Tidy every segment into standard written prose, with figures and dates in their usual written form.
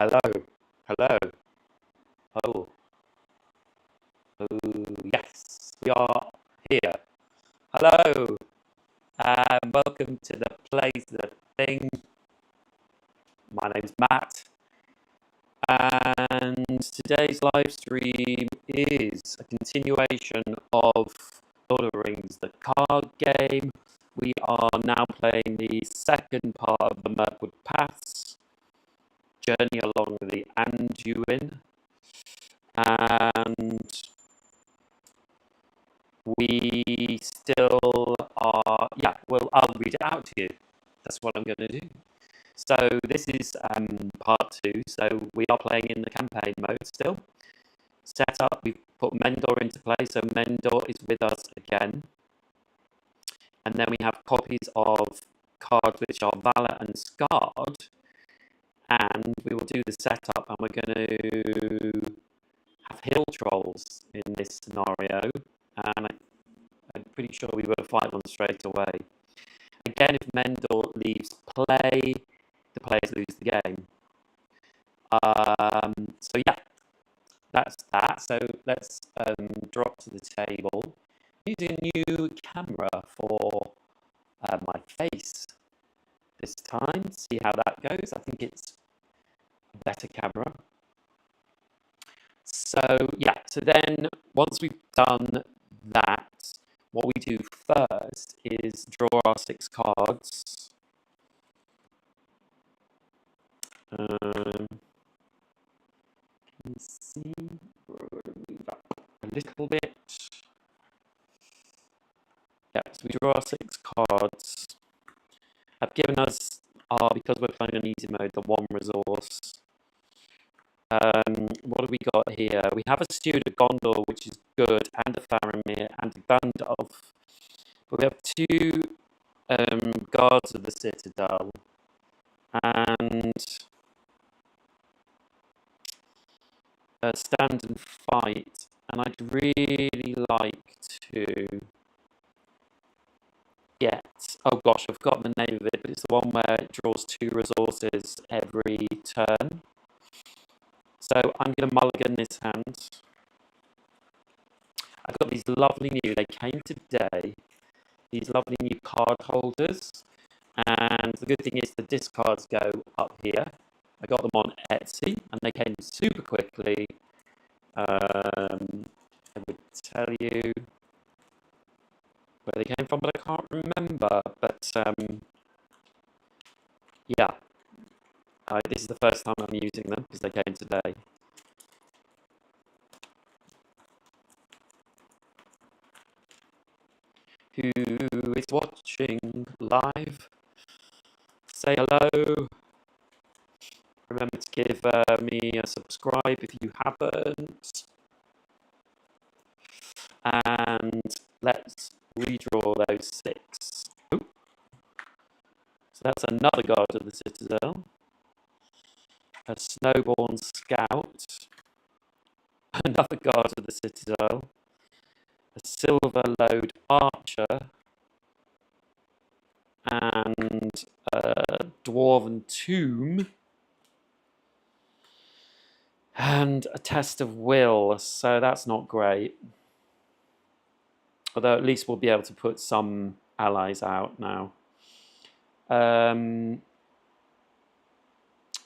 Hello, hello. Oh, oh, yes, we are here. Hello, and welcome to the Plays the Thing. My name's Matt, and today's live stream is a continuation of Lord of the Rings, the card game. We are now playing the second part of the Mirkwood Paths, journey along the Anduin, and we still are, yeah, well, I'll read it out to you. That's what I'm going to do. So this is part 2. So we are playing in the campaign mode still. Set up, we've put Mendor into play, so Mendor is with us again. And then we have copies of cards which are Valor and Scarred. And we will do the setup, and we're going to have hill trolls in this scenario. And I'm pretty sure we would have fight one straight away. Again, if Mendor leaves play, the players lose the game. So yeah, that's that. So let's drop to the table. Using a new camera for my face this time. See how that goes. I think it's a better camera. So yeah, so then once we've done that, what we do first is draw our 6 cards. Can you see? Move up a little bit. Yeah, so we draw our 6 cards. I've given us, because we're playing on easy mode, the 1 resource. What have we got here? We have a Steward of Gondor, which is good, and a Faramir, and a Gandalf. But we have 2 guards of the Citadel, and stand and fight. And I'd really like to get, oh gosh, I've forgotten the name of it, but it's the one where it draws 2 resources every turn. So I'm going to mulligan this hand. I've got these lovely new, they came today, these lovely new card holders. And the good thing is the discards go up here. I got them on Etsy and they came super quickly. I would tell you where they came from, but I can't remember. But yeah, this is the first time I'm using them because they came today. Who is watching live? Say hello. Remember to give me a subscribe if you haven't. And let's redraw those 6. Ooh. So that's another guard of the Citadel. A Snowborn Scout. Another guard of the Citadel. A Silver Load Archer. And a Dwarven Tomb. And a Test of Will. So that's not great. Although at least we'll be able to put some allies out now.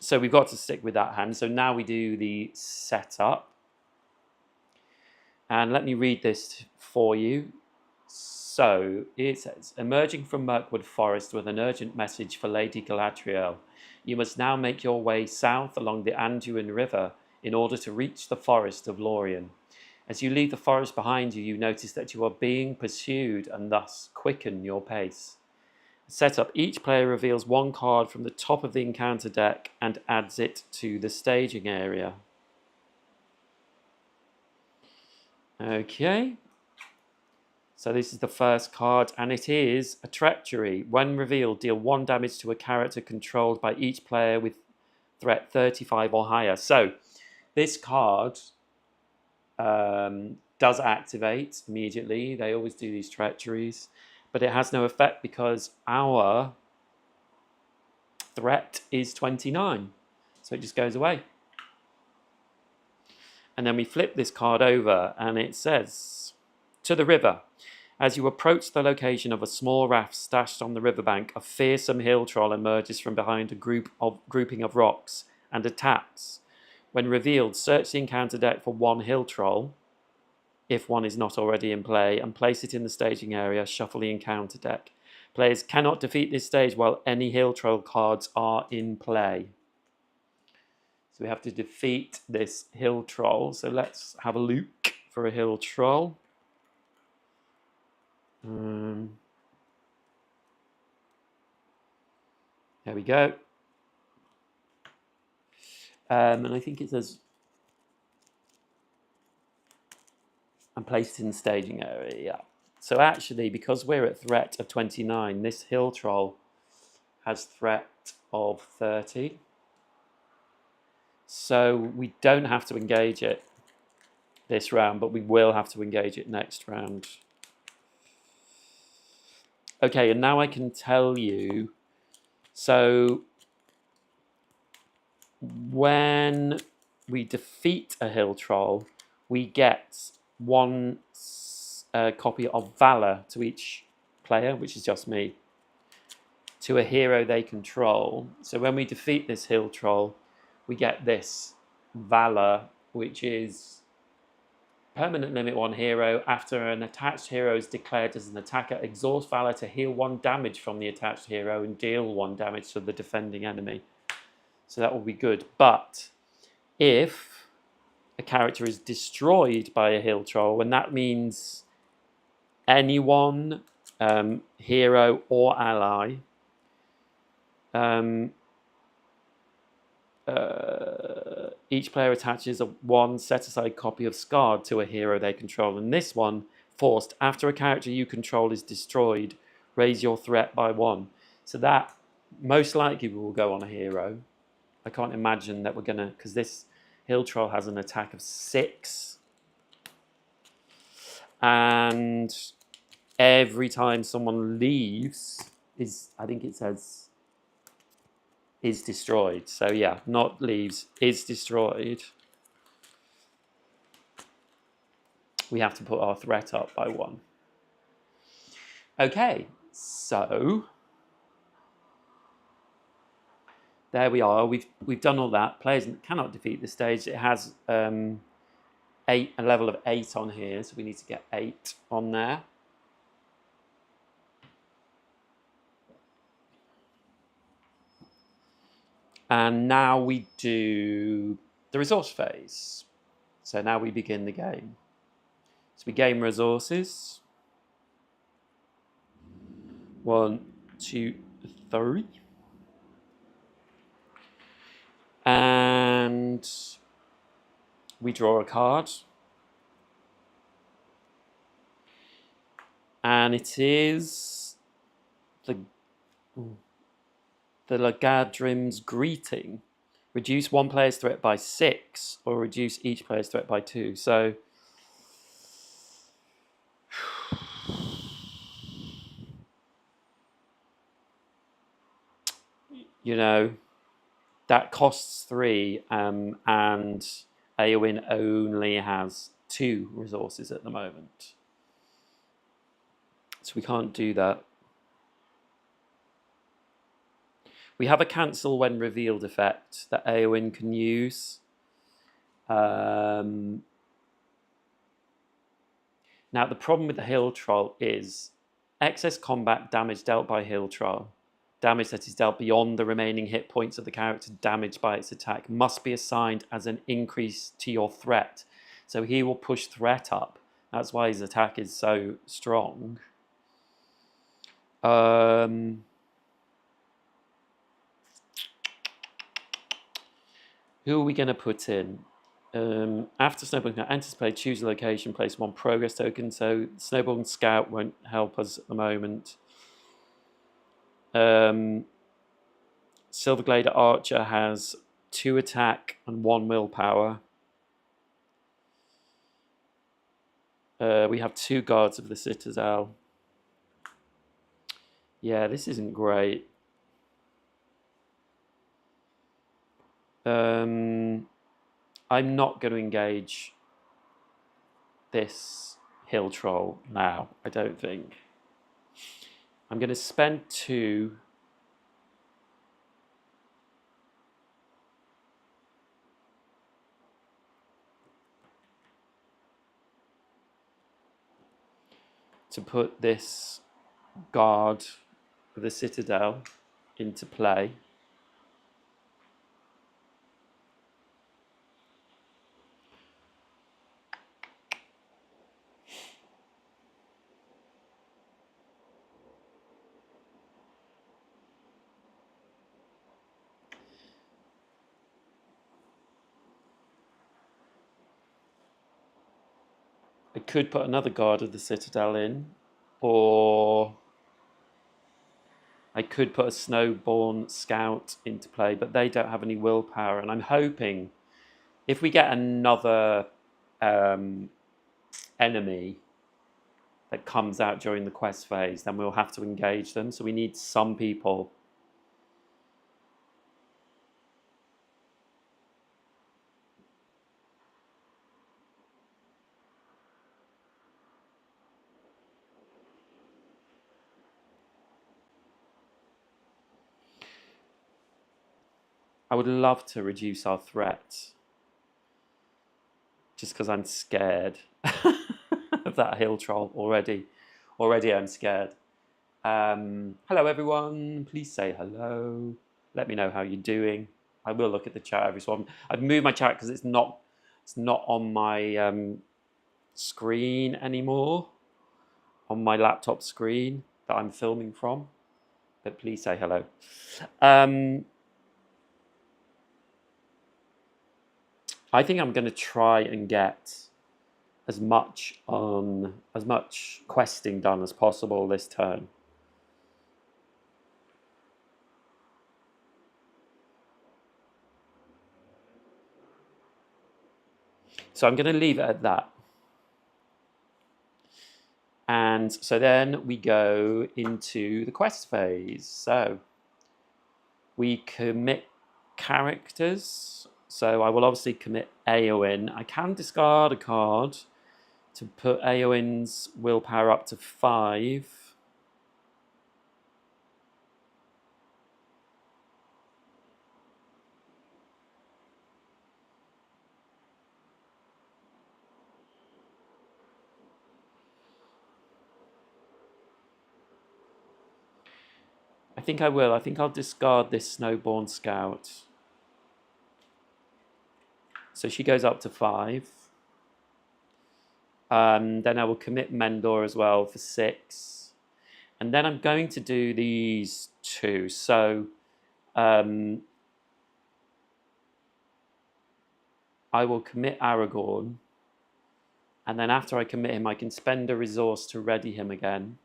So we've got to stick with that hand. So now we do the setup. And let me read this for you. So it says, emerging from Mirkwood Forest with an urgent message for Lady Galadriel. You must now make your way south along the Anduin River in order to reach the forest of Lorien. As you leave the forest behind you, you notice that you are being pursued and thus quicken your pace. Setup. Each player reveals 1 card from the top of the encounter deck and adds it to the staging area. Okay. So this is the first card, and it is a Treachery. When revealed, deal 1 damage to a character controlled by each player with threat 35 or higher. So this card does activate immediately. They always do these treacheries, but it has no effect because our threat is 29, so it just goes away. And then we flip this card over and it says, to the river. As you approach the location of a small raft stashed on the riverbank, a fearsome hill troll emerges from behind a grouping of rocks and attacks. When revealed, search the encounter deck for one hill troll, if one is not already in play, and place it in the staging area. Shuffle the encounter deck. Players cannot defeat this stage while any hill troll cards are in play. So we have to defeat this hill troll. So let's have a look for a hill troll. There we go. And I think it says, and place it in the staging area, yeah. So actually, because we're at threat of 29, this hill troll has threat of 30. So we don't have to engage it this round, but we will have to engage it next round. Okay, and now I can tell you, so when we defeat a hill troll, we get one copy of Valor to each player, which is just me, to a hero they control. So when we defeat this hill troll, we get this Valor, which is permanent limit 1 hero. After an attached hero is declared as an attacker, exhaust Valor to heal 1 damage from the attached hero and deal 1 damage to the defending enemy. So that will be good. But if a character is destroyed by a hill troll, and that means anyone, hero or ally, each player attaches a 1 set-aside copy of Scarred to a hero they control. And this one, forced, after a character you control is destroyed, raise your threat by 1. So that most likely will go on a hero. I can't imagine that we're going to, because this hill troll has an attack of 6. And every time someone leaves, I think it says, is destroyed. So yeah, not leaves, is destroyed. We have to put our threat up by 1. Okay, so there we are. We've done all that. Players cannot defeat the stage. It has a level of 8 on here, so we need to get 8 on there. And now we do the resource phase. So now we begin the game. So we gain resources. 1, 2, 3. And we draw a card. And it is the Lagadrim's Greeting. Reduce 1 player's threat by 6, or reduce each player's threat by 2. So, you know, that costs 3, and Eowyn only has 2 resources at the moment. So we can't do that. We have a cancel when revealed effect that Eowyn can use. Now, the problem with the hill troll is excess combat damage dealt by hill troll, damage that is dealt beyond the remaining hit points of the character damaged by its attack, must be assigned as an increase to your threat. So he will push threat up. That's why his attack is so strong. Who are we going to put in? After Snowball enters play, choose a location, place 1 progress token. So Snowball and Scout won't help us at the moment. Silverglade Archer has 2 attack and 1 willpower. We have 2 guards of the Citadel. Yeah, this isn't great. I'm not going to engage this hill troll now, I don't think. I'm going to spend 2 to put this guard of the citadel into play. I could put another guard of the citadel in, or I could put a snowborn scout into play, but they don't have any willpower. And I'm hoping if we get another enemy that comes out during the quest phase, then we'll have to engage them. So we need some people. I would love to reduce our threat, just because I'm scared of that hill troll already. Already I'm scared. Hello everyone, please say hello. Let me know how you're doing. I will look at the chat every so often. I've moved my chat because it's not on my screen anymore, on my laptop screen that I'm filming from. But please say hello. I think I'm going to try and get as much questing done as possible this turn. So I'm going to leave it at that. And so then we go into the quest phase. So we commit characters. So I will obviously commit Eowyn. I can discard a card to put Eowyn's willpower up to 5. I think I will. I think I'll discard this Snowborn Scout. So she goes up to 5. Then I will commit Mendor as well for 6. And then I'm going to do these 2. So I will commit Aragorn. And then after I commit him, I can spend a resource to ready him again.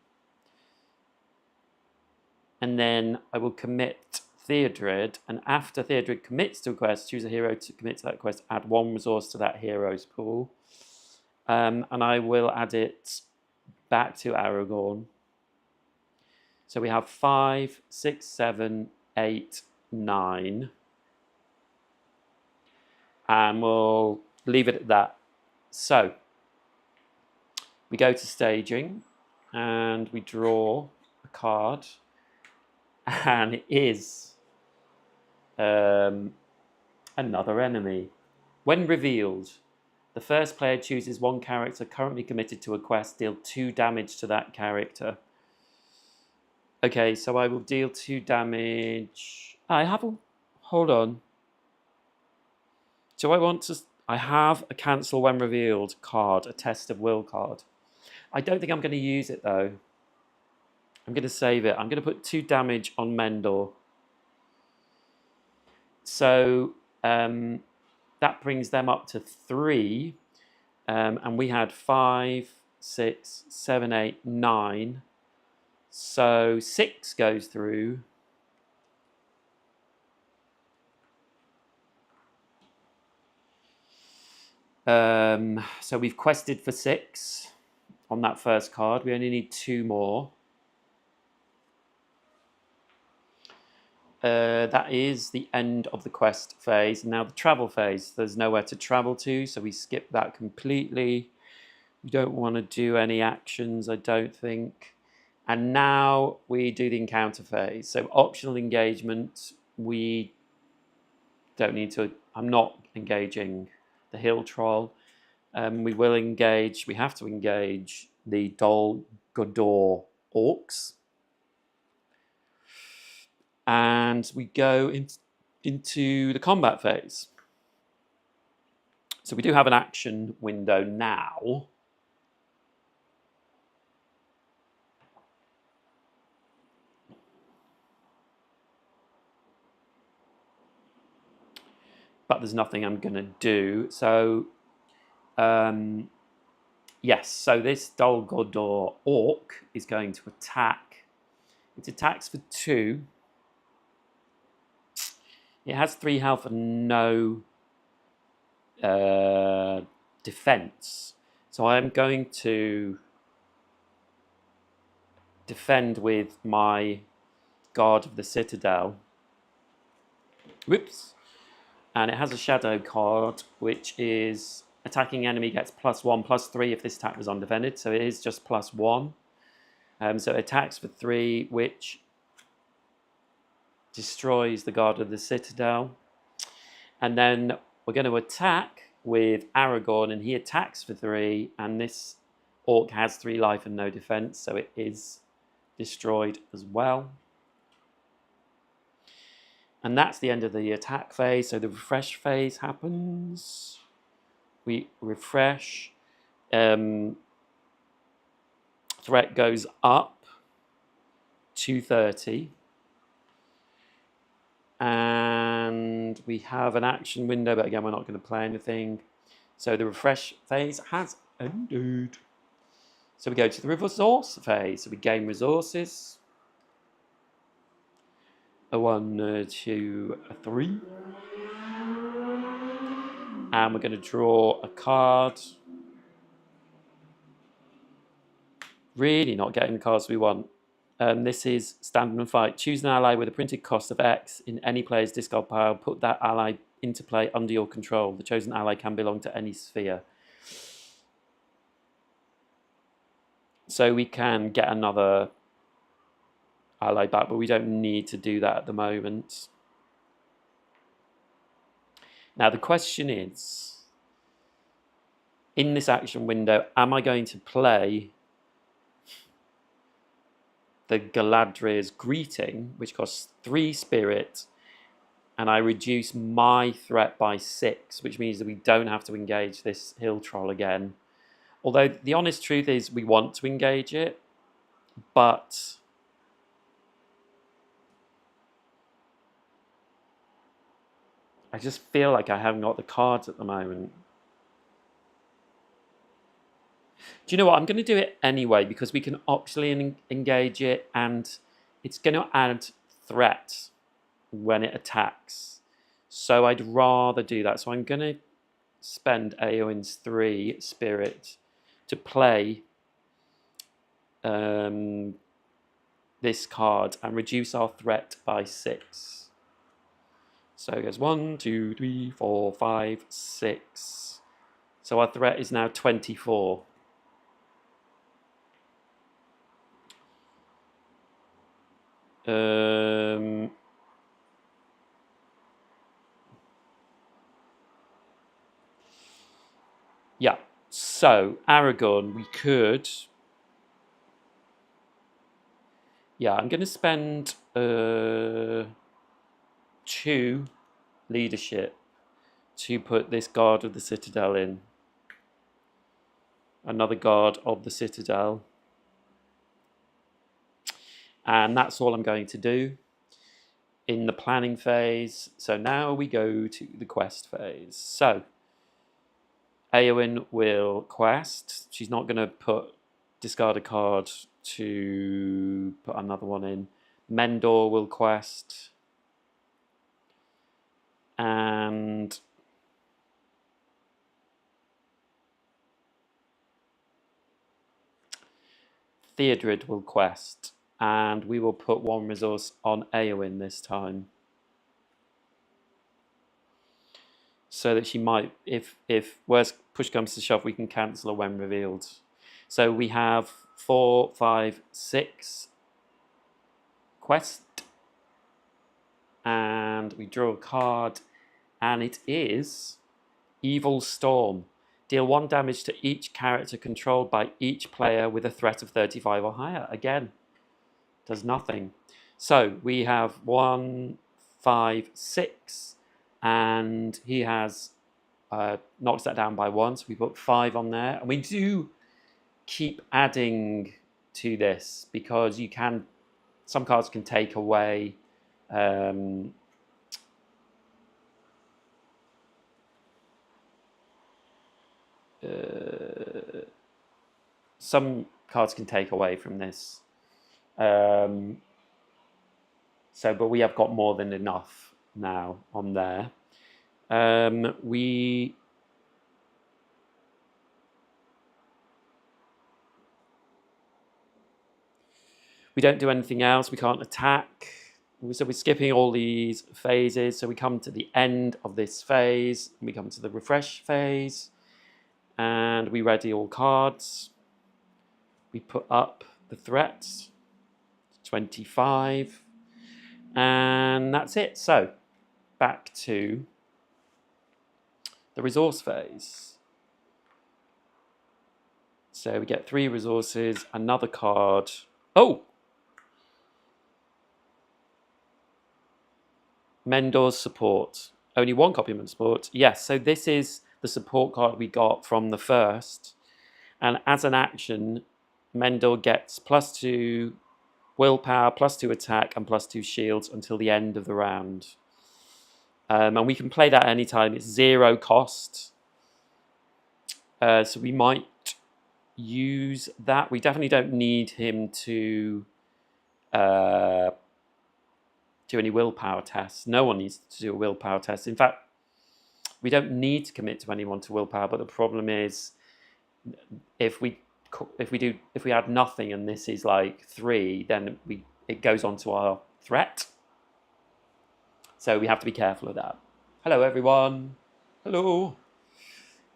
And then I will commit Theodred. And after Theodred commits to a quest, choose a hero to commit to that quest, add 1 resource to that hero's pool. And I will add it back to Aragorn. So we have 5, 6, 7, 8, 9. And we'll leave it at that. So we go to staging and we draw a card. And it is another enemy. When revealed, the first player chooses 1 character currently committed to a quest, deal 2 damage to that character. Okay, so I will deal 2 damage. Hold on. Do I want to... I have a cancel when revealed card, a test of will card. I don't think I'm going to use it though. I'm going to save it. I'm going to put 2 damage on Mendor. So that brings them up to 3. And we had 5, 6, 7, 8, 9. So 6 goes through. So we've quested for 6 on that first card. We only need 2 more. That is the end of the quest phase. Now the travel phase, there's nowhere to travel to, so we skip that completely. We don't want to do any actions, I don't think. And now we do the encounter phase. So optional engagement, we don't need to, I'm not engaging the hill troll. We will engage, we have to engage the Dol Guldur orcs. And we go into the combat phase. So we do have an action window now. But there's nothing I'm going to do. So, yes, so this Dol Guldur orc is going to attack. It attacks for 2. It has 3 health and no defense. So I'm going to defend with my Guard of the Citadel. Whoops. And it has a shadow card, which is attacking enemy gets +1/+3 if this attack was undefended. So it is just +1. So it attacks for 3, which destroys the Guard of the Citadel. And then we're going to attack with Aragorn, and he attacks for 3, and this orc has 3 life and no defense, so it is destroyed as well. And that's the end of the attack phase. So the refresh phase happens. We refresh. Threat goes up to 30. And we have an action window, but again, we're not going to play anything. So the refresh phase has ended. So we go to the resource phase. So we gain resources. A 1, 2, a 3. And we're going to draw a card. Really not getting the cards we want. This is stand and fight. Choose an ally with a printed cost of X in any player's discard pile. Put that ally into play under your control. The chosen ally can belong to any sphere. So we can get another ally back, but we don't need to do that at the moment. Now the question is, in this action window, am I going to play the Galadriel's Greeting, which costs 3 spirit, and I reduce my threat by 6, which means that we don't have to engage this hill troll again. Although the honest truth is we want to engage it, but I just feel like I haven't got the cards at the moment. Do you know what? I'm going to do it anyway because we can optionally engage it and it's going to add threat when it attacks. So I'd rather do that. So I'm going to spend Eowyn's 3 spirit to play this card and reduce our threat by 6. So it goes 1, 2, 3, 4, 5, 6. So our threat is now 24. Yeah, so Aragorn, we could. Yeah, I'm going to spend 2 leadership to put this Guard of the Citadel in. Another Guard of the Citadel. And that's all I'm going to do in the planning phase. So now we go to the quest phase. So Eowyn will quest. She's not going to discard a card to put another one in. Mendor will quest. And Theodred will quest. And we will put 1 resource on Eowyn this time. so that she might, if worst push comes to shove, we can cancel her when revealed. So we have 4, 5, 6 quest, and we draw a card, and it is Evil Storm. Deal 1 damage to each character controlled by each player with a threat of 35 or higher. Again, does nothing. So we have 1, 5, 6, and he has knocks that down by 1, so we put 5 on there. And we do keep adding to this because you can, some cards can take away some cards can take away from this. So, but we have got more than enough now on there. We don't do anything else. We can't attack. So we're skipping all these phases. So we come to the end of this phase. And we come to the refresh phase. And we ready all cards. We put up the threats. 25. And that's it. So back to the resource phase. So we get 3 resources, another card. Oh! Mendor's support. Only 1 copy of support. Yes, so this is the support card we got from the first. And as an action, Mendor gets +2 willpower, +2 attack, and +2 shields until the end of the round. And we can play that anytime. It's 0 cost. So we might use that. We definitely don't need him to do any willpower tests. No one needs to do a willpower test. In fact, we don't need to commit to anyone to willpower, but the problem is if we add nothing and this is like 3, then it goes on to our threat. So we have to be careful of that. Hello everyone. Hello.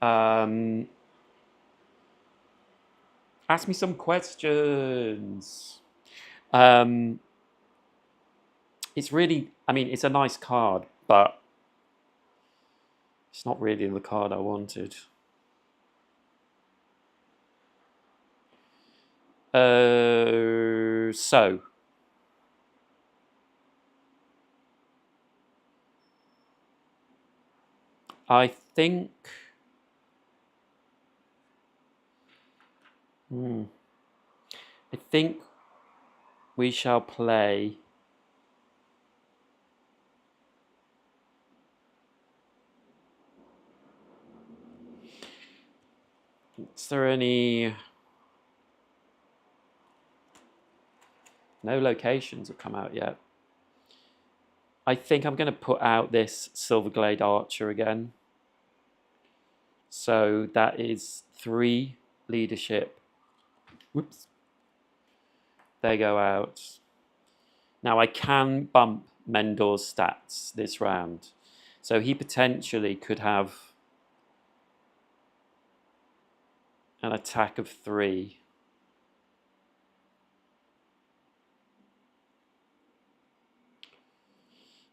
Ask me some questions. It's really, I mean, it's a nice card, but it's not really the card I wanted. So I think we shall play is there any no locations have come out yet. I think I'm going to put out this Silverglade Archer again. So that is 3 leadership. Whoops. They go out. Now I can bump Mendor's stats this round. So he potentially could have an attack of 3.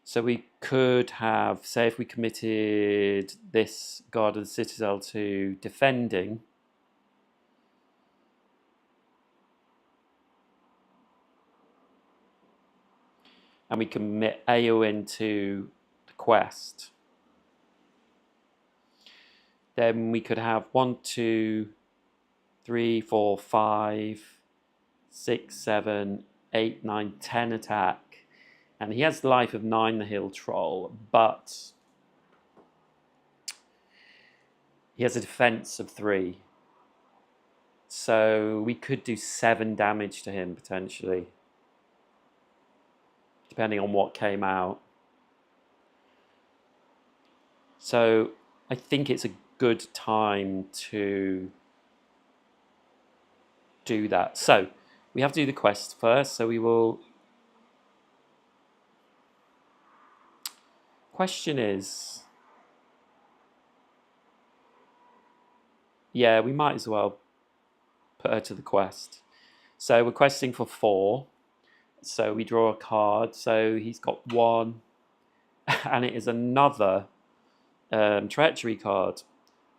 So we could have, say if we committed this Guard of the Citadel to defending, and we commit Eowyn to the quest, then we could have 1, 2, 3, 4, 5, 6, 7, 8, 9, 10 attack. And he has the life of 9, the Hill Troll, but he has a defense of 3. So we could do 7 damage to him, potentially. Depending on what came out. So I think it's a good time to do that. So we have to do the quest first, so we will... Question is, Yeah, we might as well put her to the quest. So we're questing for 4. So we draw a card. So he's got 1. And it is another treachery card.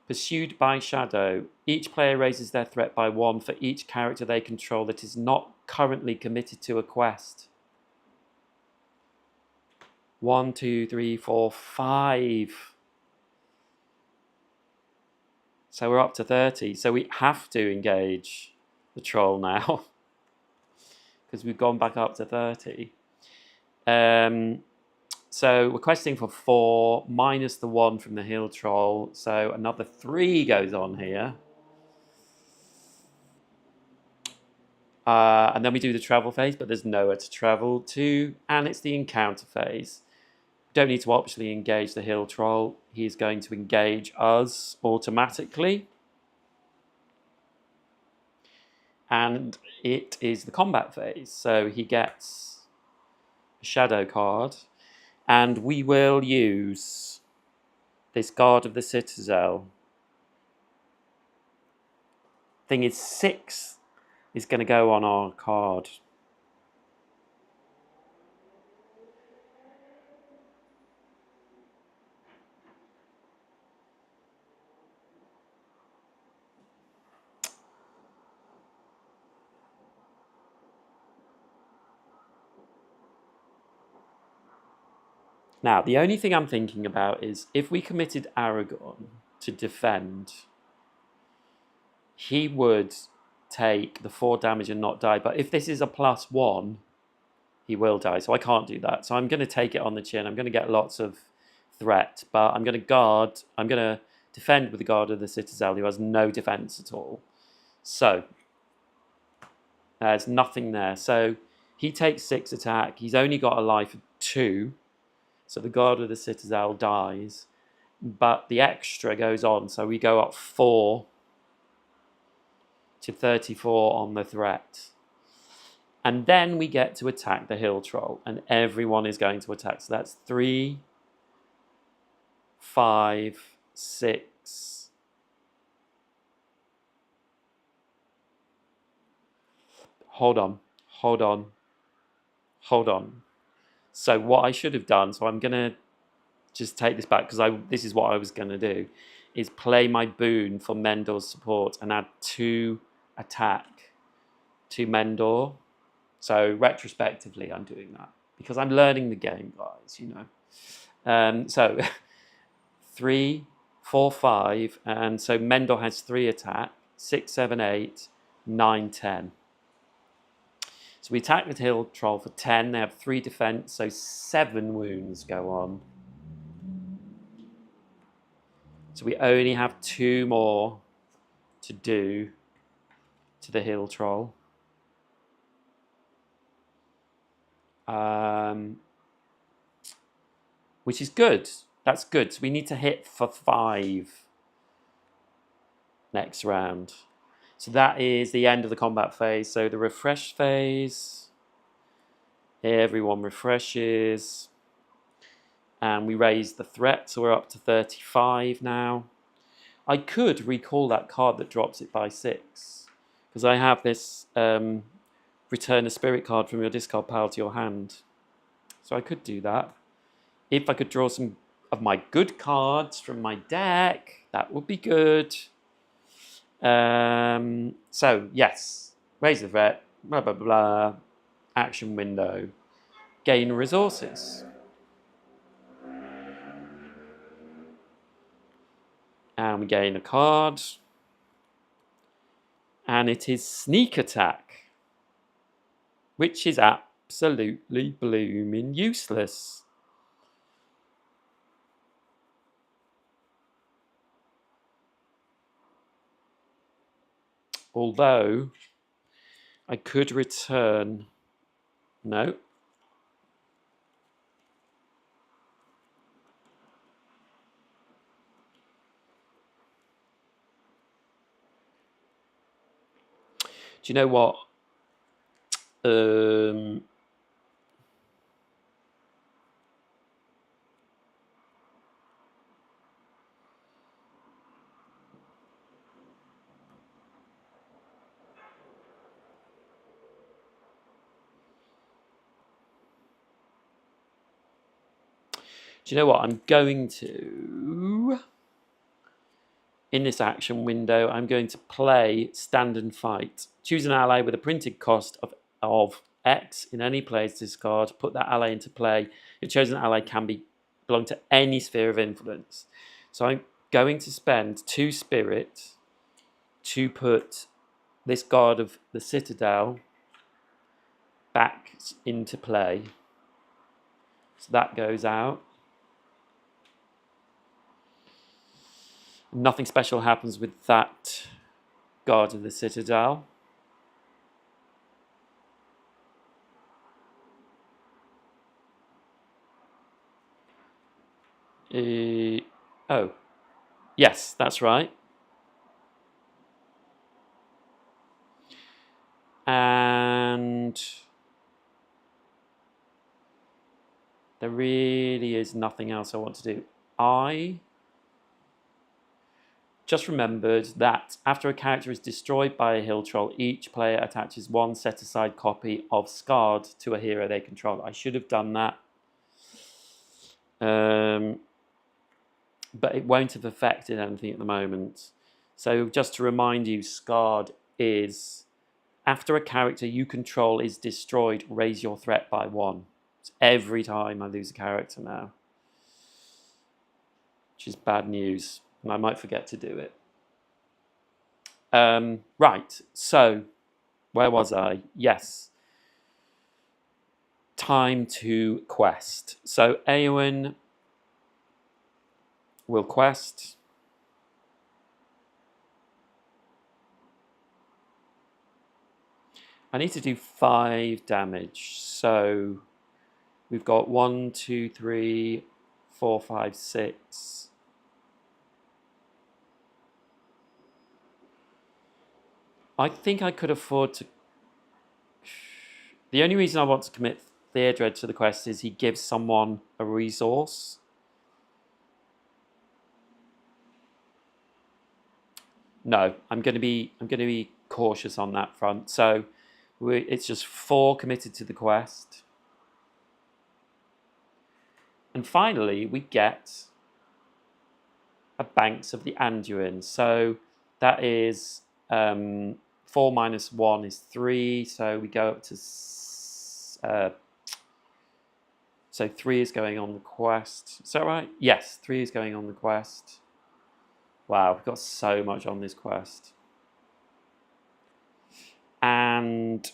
Pursued by Shadow. Each player raises their threat by 1 for each character they control that is not currently committed to a quest. 1, 2, 3, 4, 5. So we're up to 30. So we have to engage the troll now. Because we've gone back up to 30. So we're questing for 4, minus the 1 from the hill troll. So another 3 goes on here. And then we do the travel phase, but there's nowhere to travel to. And it's the encounter phase. Don't need to optionally engage the hill troll. He is going to engage us automatically. And it is the combat phase. So he gets a shadow card. And we will use this Guard of the Citadel. Thing is, 6 is going to go on our card. Now, the only thing I'm thinking about is if we committed Aragorn to defend, he would take the 4 damage and not die. But if this is a +1, he will die. So I can't do that. So I'm going to take it on the chin. I'm going to get lots of threat. But I'm going to guard. I'm going to defend with the Guard of the Citadel, who has no defense at all. So there's nothing there. So he takes 6 attack. He's only got a life of 2. So the Guard of the Citadel dies. But the extra goes on. So we go up 4 to 34 on the threat. And then we get to attack the hill troll. And everyone is going to attack. So that's 3, 5, 6. Hold on. So what I should have done, so I'm going to just take this back because this is what I was going to do, is play my boon for Mendor's support and add 2 attack to Mendor. So retrospectively, I'm doing that because I'm learning the game, guys, you know. So 3, 4, 5, and so Mendor has 3 attack, 6, 7, 8, 9, 10. So we attack the hill troll for 10. They have 3 defense, so 7 wounds go on. So we only have 2 more to do to the hill troll. Which is good. That's good. So we need to hit for 5 next round. So that is the end of the combat phase. So the refresh phase, everyone refreshes. And we raise the threat, so we're up to 35 now. I could recall that card that drops it by 6. Because I have this return a spirit card from your discard pile to your hand. So I could do that. If I could draw some of my good cards from my deck, that would be good. So, yes. Raise the threat, blah, blah, blah. Action window. Gain resources. And we gain a card. And it is Sneak Attack, which is absolutely blooming useless. Although, I could return... No. Do you know what? Do you know what? I'm going to, in this action window, I'm going to play Stand and Fight. Choose an ally with a printed cost of X in any player's discard. Put that ally into play. Your chosen ally can belong to any sphere of influence. So I'm going to spend 2 spirit to put this Guard of the Citadel back into play. So that goes out. Nothing special happens with that Guard of the Citadel. Oh, yes, that's right. And there really is nothing else I want to do. I just remembered that after a character is destroyed by a hill troll, each player attaches 1 set-aside copy of Scarred to a hero they control. I should have done that. But it won't have affected anything at the moment. So just to remind you, Scarred is after a character you control is destroyed, raise your threat by 1. It's every time I lose a character now, which is bad news, and I might forget to do it. Right, so where was I? Yes. Time to quest. So Eowyn will quest. I need to do 5 damage. So we've got 1, 2, 3, 4, 5, 6. I think I could afford to. The only reason I want to commit Theodred to the quest is he gives someone a resource. No, I'm going to be cautious on that front. So it's just 4 committed to the quest. And finally, we get a Banks of the Anduin. So that is 4 minus 1 is 3. So we go up to. So 3 is going on the quest. Is that right? Yes, 3 is going on the quest. Wow, we've got so much on this quest. And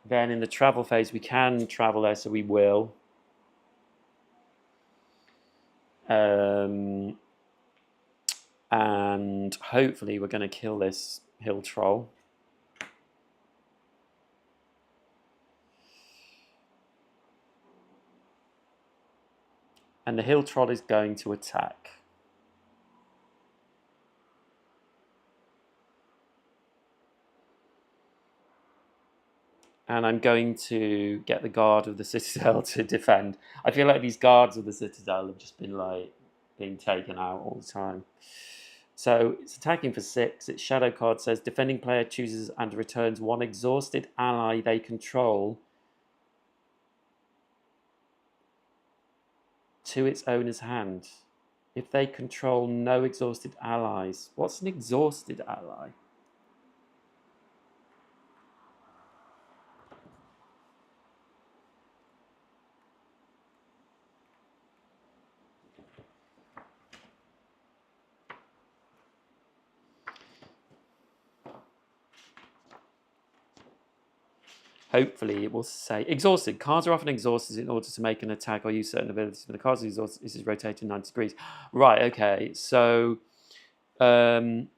then in the travel phase, we can travel there, so we will. And hopefully we're going to kill this hill troll. And the hill troll is going to attack. And I'm going to get the Guard of the Citadel to defend. I feel like these Guards of the Citadel have just been like being taken out all the time. So it's attacking for 6. Its shadow card says defending player chooses and returns 1 exhausted ally they control to its owner's hand. If they control no exhausted allies. What's an exhausted ally? Hopefully it will say exhausted. Cards are often exhausted in order to make an attack or use certain abilities. But the cards are exhausted, this is rotated 90 degrees. Right, okay. So defending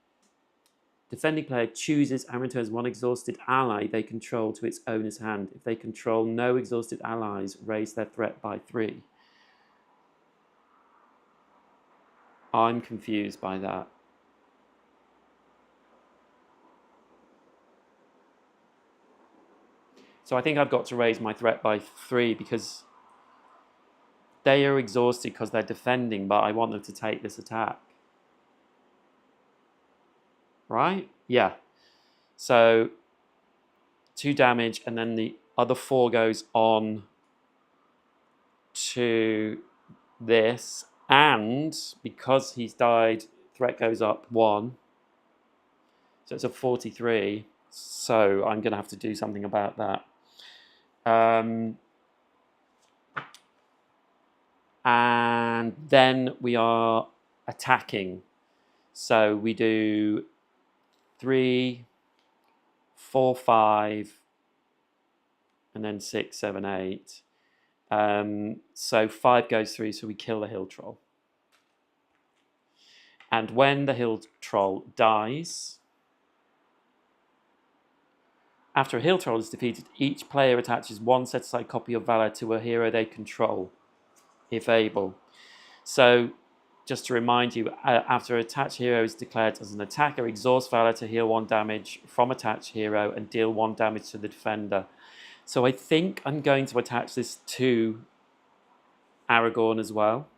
player chooses and returns 1 exhausted ally they control to its owner's hand. If they control no exhausted allies, raise their threat by 3. I'm confused by that. So I think I've got to raise my threat by 3 because they are exhausted because they're defending, but I want them to take this attack. Right? Yeah. So 2 damage, and then the other 4 goes on to this, and because he's died, threat goes up 1. So it's a 43. So I'm going to have to do something about that. And then we are attacking. So we do 3, 4, 5, and then 6, 7, 8. So 5 goes through, so we kill the hill troll. And when the hill troll dies, after a hill troll is defeated, each player attaches 1 set-aside copy of Valor to a hero they control, if able. So, just to remind you, after an attached hero is declared as an attacker, exhaust Valor to heal 1 damage from attached hero and deal 1 damage to the defender. So I think I'm going to attach this to Aragorn as well.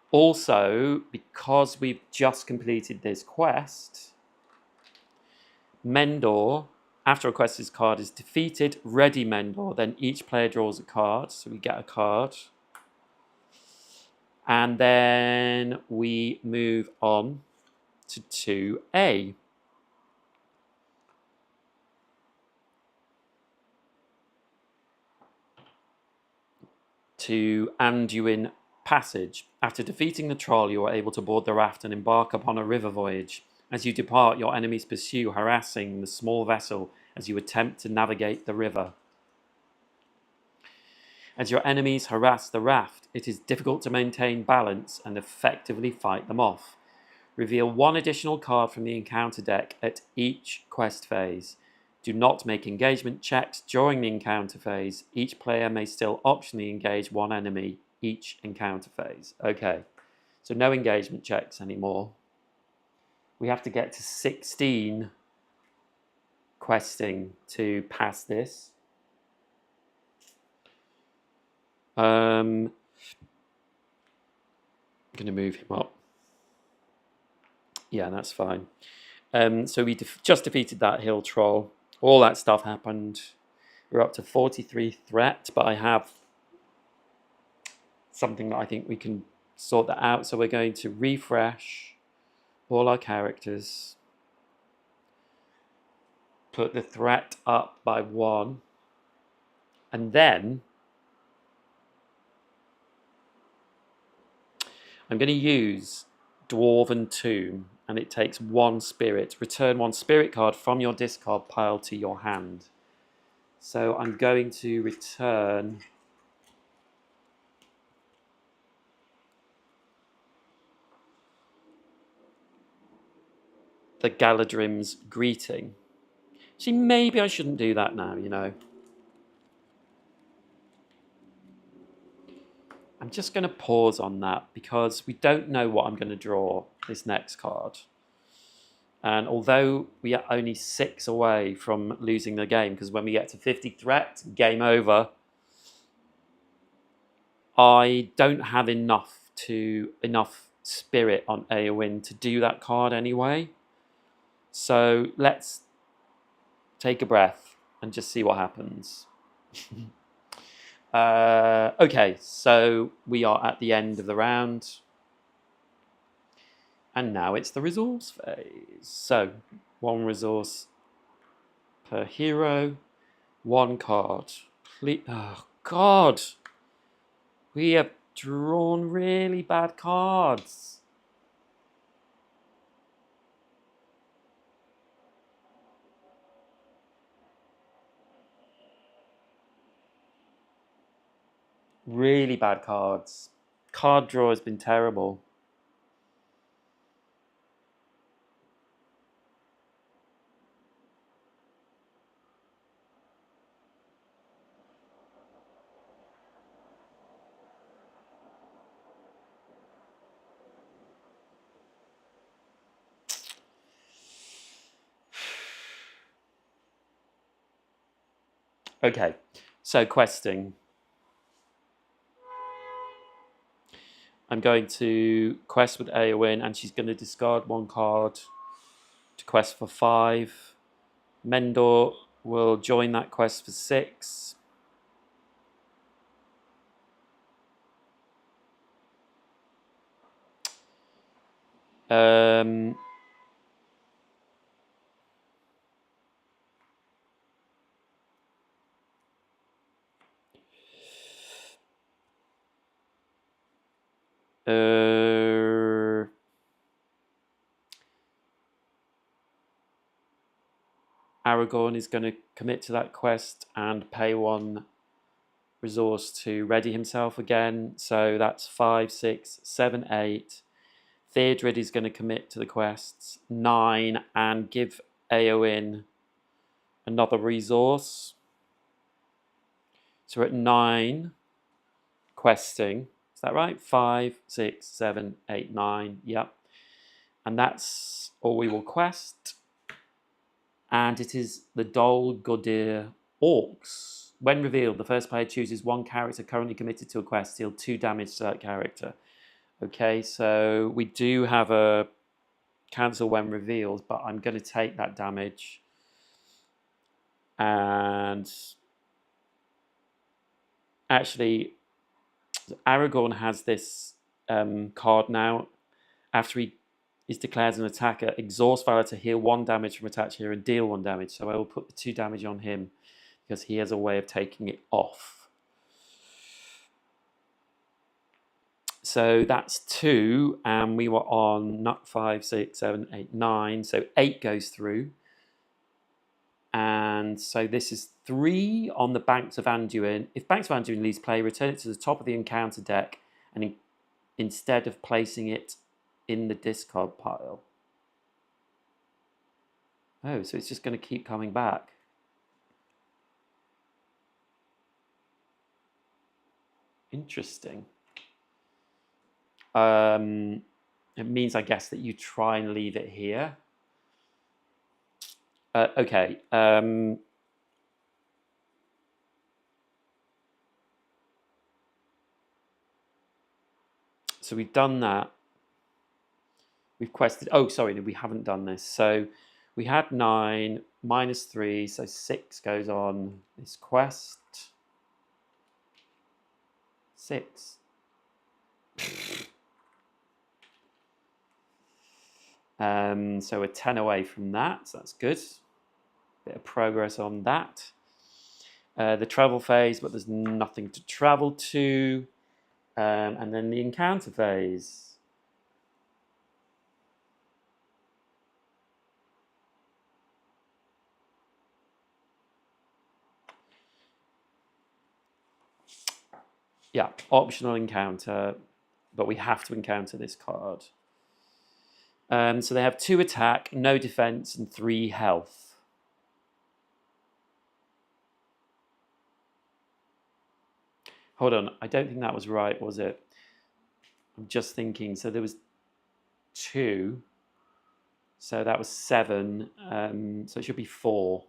Also, because we've just completed this quest, Mendor, after a quest's card is defeated, ready Mendor, then each player draws a card, so we get a card. And then we move on to 2A. To Anduin Passage. After defeating the troll, you are able to board the raft and embark upon a river voyage. As you depart, your enemies pursue, harassing the small vessel as you attempt to navigate the river. As your enemies harass the raft, it is difficult to maintain balance and effectively fight them off. Reveal 1 additional card from the encounter deck at each quest phase. Do not make engagement checks during the encounter phase. Each player may still optionally engage 1 enemy each encounter phase. Okay, so no engagement checks anymore. We have to get to 16 questing to pass this. I'm going to move him up. Yeah, that's fine. So we just defeated that hill troll. All that stuff happened. We're up to 43 threat, but I have something that I think we can sort that out. So we're going to refresh all our characters. Put the threat up by 1. And then I'm going to use Dwarven Tomb, and it takes 1 spirit. Return 1 spirit card from your discard pile to your hand. So I'm going to return the Galadrim's Greeting. See, maybe I shouldn't do that now, you know. I'm just going to pause on that because we don't know what I'm going to draw this next card. And although we are only 6 away from losing the game, because when we get to 50 threat, game over, I don't have enough spirit on Eowyn to do that card anyway. So let's take a breath and just see what happens. Okay, so we are at the end of the round. And now it's the resource phase. So 1 resource per hero, 1 card. Oh, God. We have drawn really bad cards. Really bad cards. Card draw has been terrible. Okay, so questing. I'm going to quest with Eowyn, and she's going to discard 1 card to quest for 5. Mendor will join that quest for 6. Um, Aragorn is going to commit to that quest and pay 1 resource to ready himself again. So that's 5, 6, 7, 8. Theodred is going to commit to the quests 9 and give Eowyn another resource. So we're at 9 questing. Is that right? 5, 6, 7, 8, 9. Yep. And that's all we will quest. And it is the Dol Guldur Orcs. When revealed, the first player chooses 1 character currently committed to a quest, deal 2 damage to that character. Okay, so we do have a cancel when revealed, but I'm going to take that damage. And actually, Aragorn has this card now. After he is declared an attacker, exhaust valor to heal 1 damage from attack here and deal 1 damage. So I will put the 2 damage on him because he has a way of taking it off. So that's 2, and we were on not 5, 6, 7, 8, 9. So 8 goes through. And so this is 3 on the Banks of Anduin. If Banks of Anduin leaves play, return it to the top of the encounter deck, and instead of placing it in the discard pile. Oh, so it's just going to keep coming back. Interesting. It means, I guess, that you try and leave it here. Okay. So we've done that. We've quested. Oh, sorry, no, we haven't done this. So we had 9 minus 3, so 6 goes on this quest. 6. So we're 10 away from that, so that's good. Bit of progress on that. The travel phase, but there's nothing to travel to. And then the encounter phase. Yeah, optional encounter, but we have to encounter this card. So they have 2 attack, no defense, and 3 health. Hold on, I don't think that was right, was it? I'm just thinking. So there was 2. So that was 7. So it should be 4.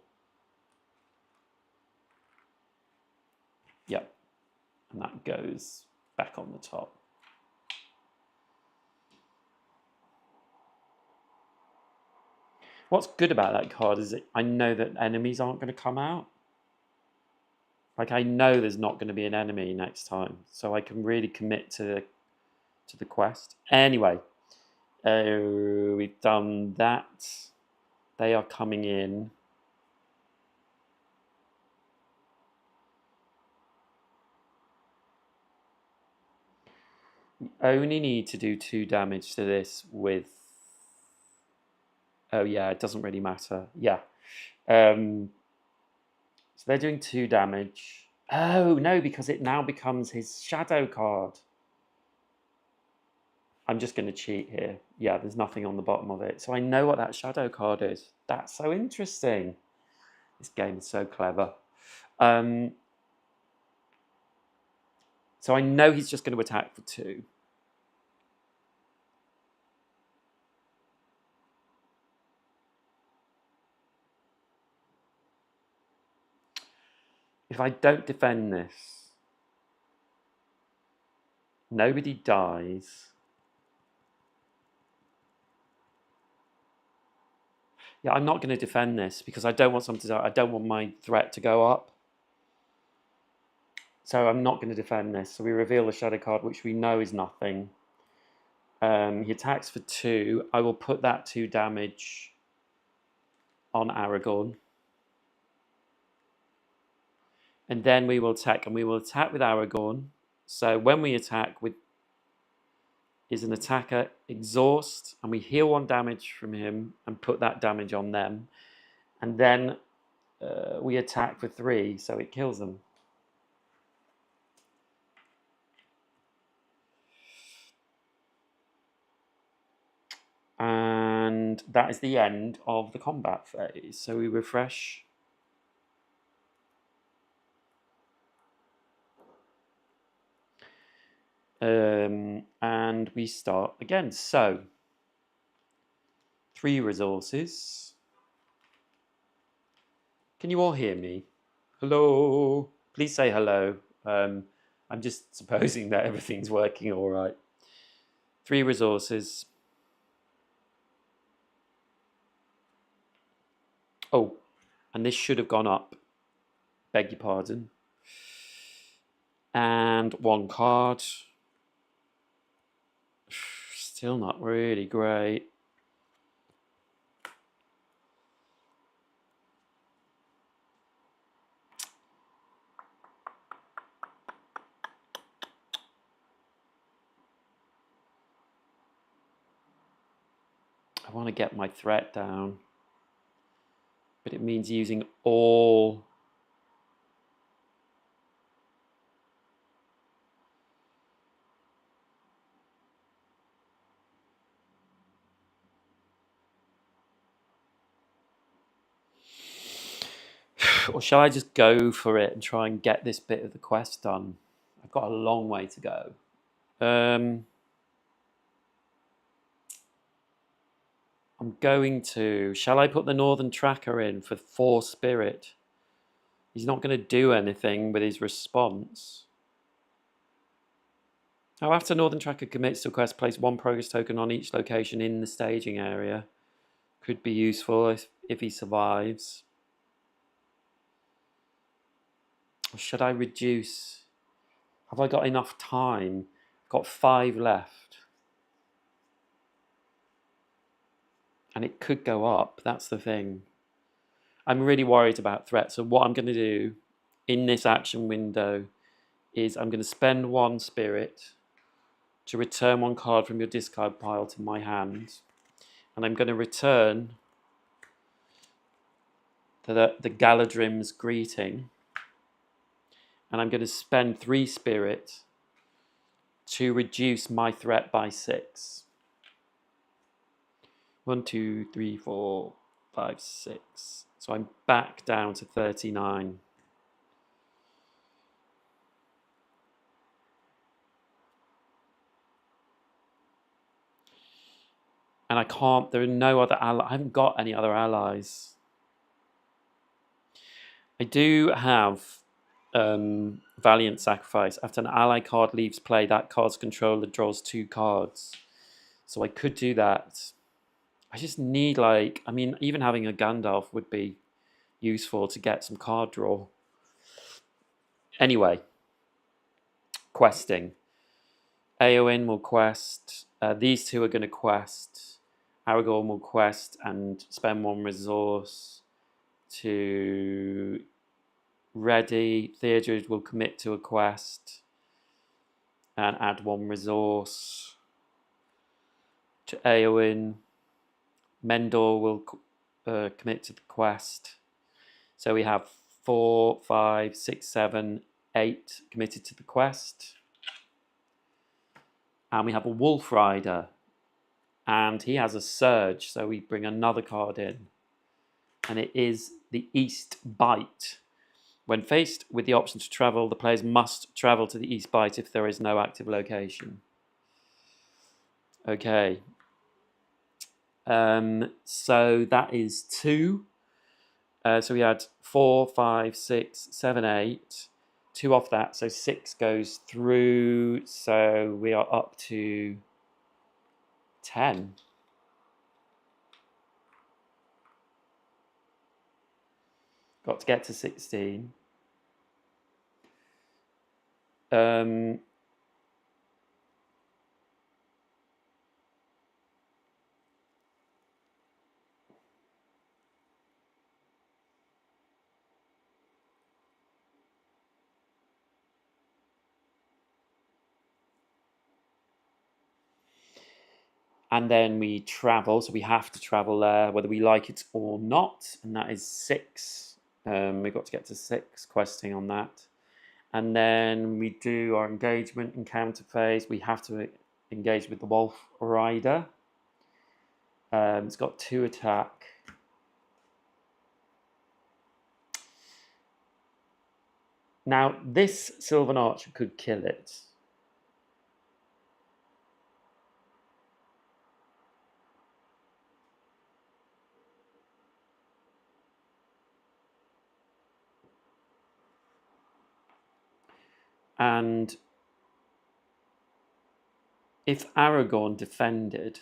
Yep. And that goes back on the top. What's good about that card is that I know that enemies aren't going to come out. Like, I know there's not going to be an enemy next time, so I can really commit to the quest. Anyway, we've done that. They are coming in. We only need to do 2 damage to this with... Oh yeah, it doesn't really matter. Yeah. So they're doing 2 damage. Oh no, because it now becomes his shadow card. I'm just going to cheat here. Yeah, there's nothing on the bottom of it. So I know what that shadow card is. That's so interesting. This game is so clever. So I know he's just going to attack for 2. If I don't defend this, nobody dies. Yeah, I'm not going to defend this because I don't want something to die. I don't want my threat to go up. So I'm not going to defend this. So we reveal the shadow card, which we know is nothing. He attacks for 2. I will put that 2 damage on Aragorn. And then we will attack, and we will attack with Aragorn. So when we attack with is an attacker exhaust, and we heal 1 damage from him and put that damage on them. And then we attack for 3, so it kills them. And that is the end of the combat phase. So we refresh. And we start again. So 3 resources. Can you all hear me? Hello? Please say hello. I'm just supposing that everything's working all right. 3 resources. Oh, and this should have gone up. Beg your pardon. And 1 card. Still not really great. I want to get my threat down. But it means using all... Or shall I just go for it and try and get this bit of the quest done? I've got a long way to go. I'm going to... Shall I put the Northern Tracker in for 4 spirit? He's not going to do anything with his response. Oh, after Northern Tracker commits to a quest, place 1 progress token on each location in the staging area. Could be useful if he survives. Or should I reduce? Have I got enough time? I've got 5 left. And it could go up, that's the thing. I'm really worried about threat, so what I'm going to do in this action window is I'm going to spend 1 spirit to return 1 card from your discard pile to my hand. And I'm going to return the Galadrim's Greeting. And I'm going to spend 3 spirit to reduce my threat by 6. 1, 2, 3, 4, 5, 6. So I'm back down to 39. And I can't, there are no other allies. I haven't got any other allies. I do have Valiant Sacrifice. After an ally card leaves play, that card's controller draws 2 cards. So I could do that. I just need, like, I mean, even having a Gandalf would be useful to get some card draw. Anyway, questing. Eowyn will quest. These 2 are going to quest. Aragorn will quest and spend 1 resource to ready. Theodred will commit to a quest and add 1 resource to Eowyn. Mendor will commit to the quest. So we have 4, 5, 6, 7, 8 committed to the quest. And we have a Wolf Rider. And he has a Surge, so we bring another card in. And it is the East Bite. When faced with the option to travel, the players must travel to the East Bite if there is no active location. Okay. So that is 2. So we had 4, 5, 6, 7, 8. 2 off that, so 6 goes through. So we are up to 10. Got to get to 16. And then we travel, so we have to travel there, whether we like it or not. And that is 6. We've got to get to 6 questing on that. And then we do our engagement encounter phase. We have to engage with the Wolf Rider. It's got 2 attack. Now, this Sylvan Archer could kill it. And if Aragorn defended,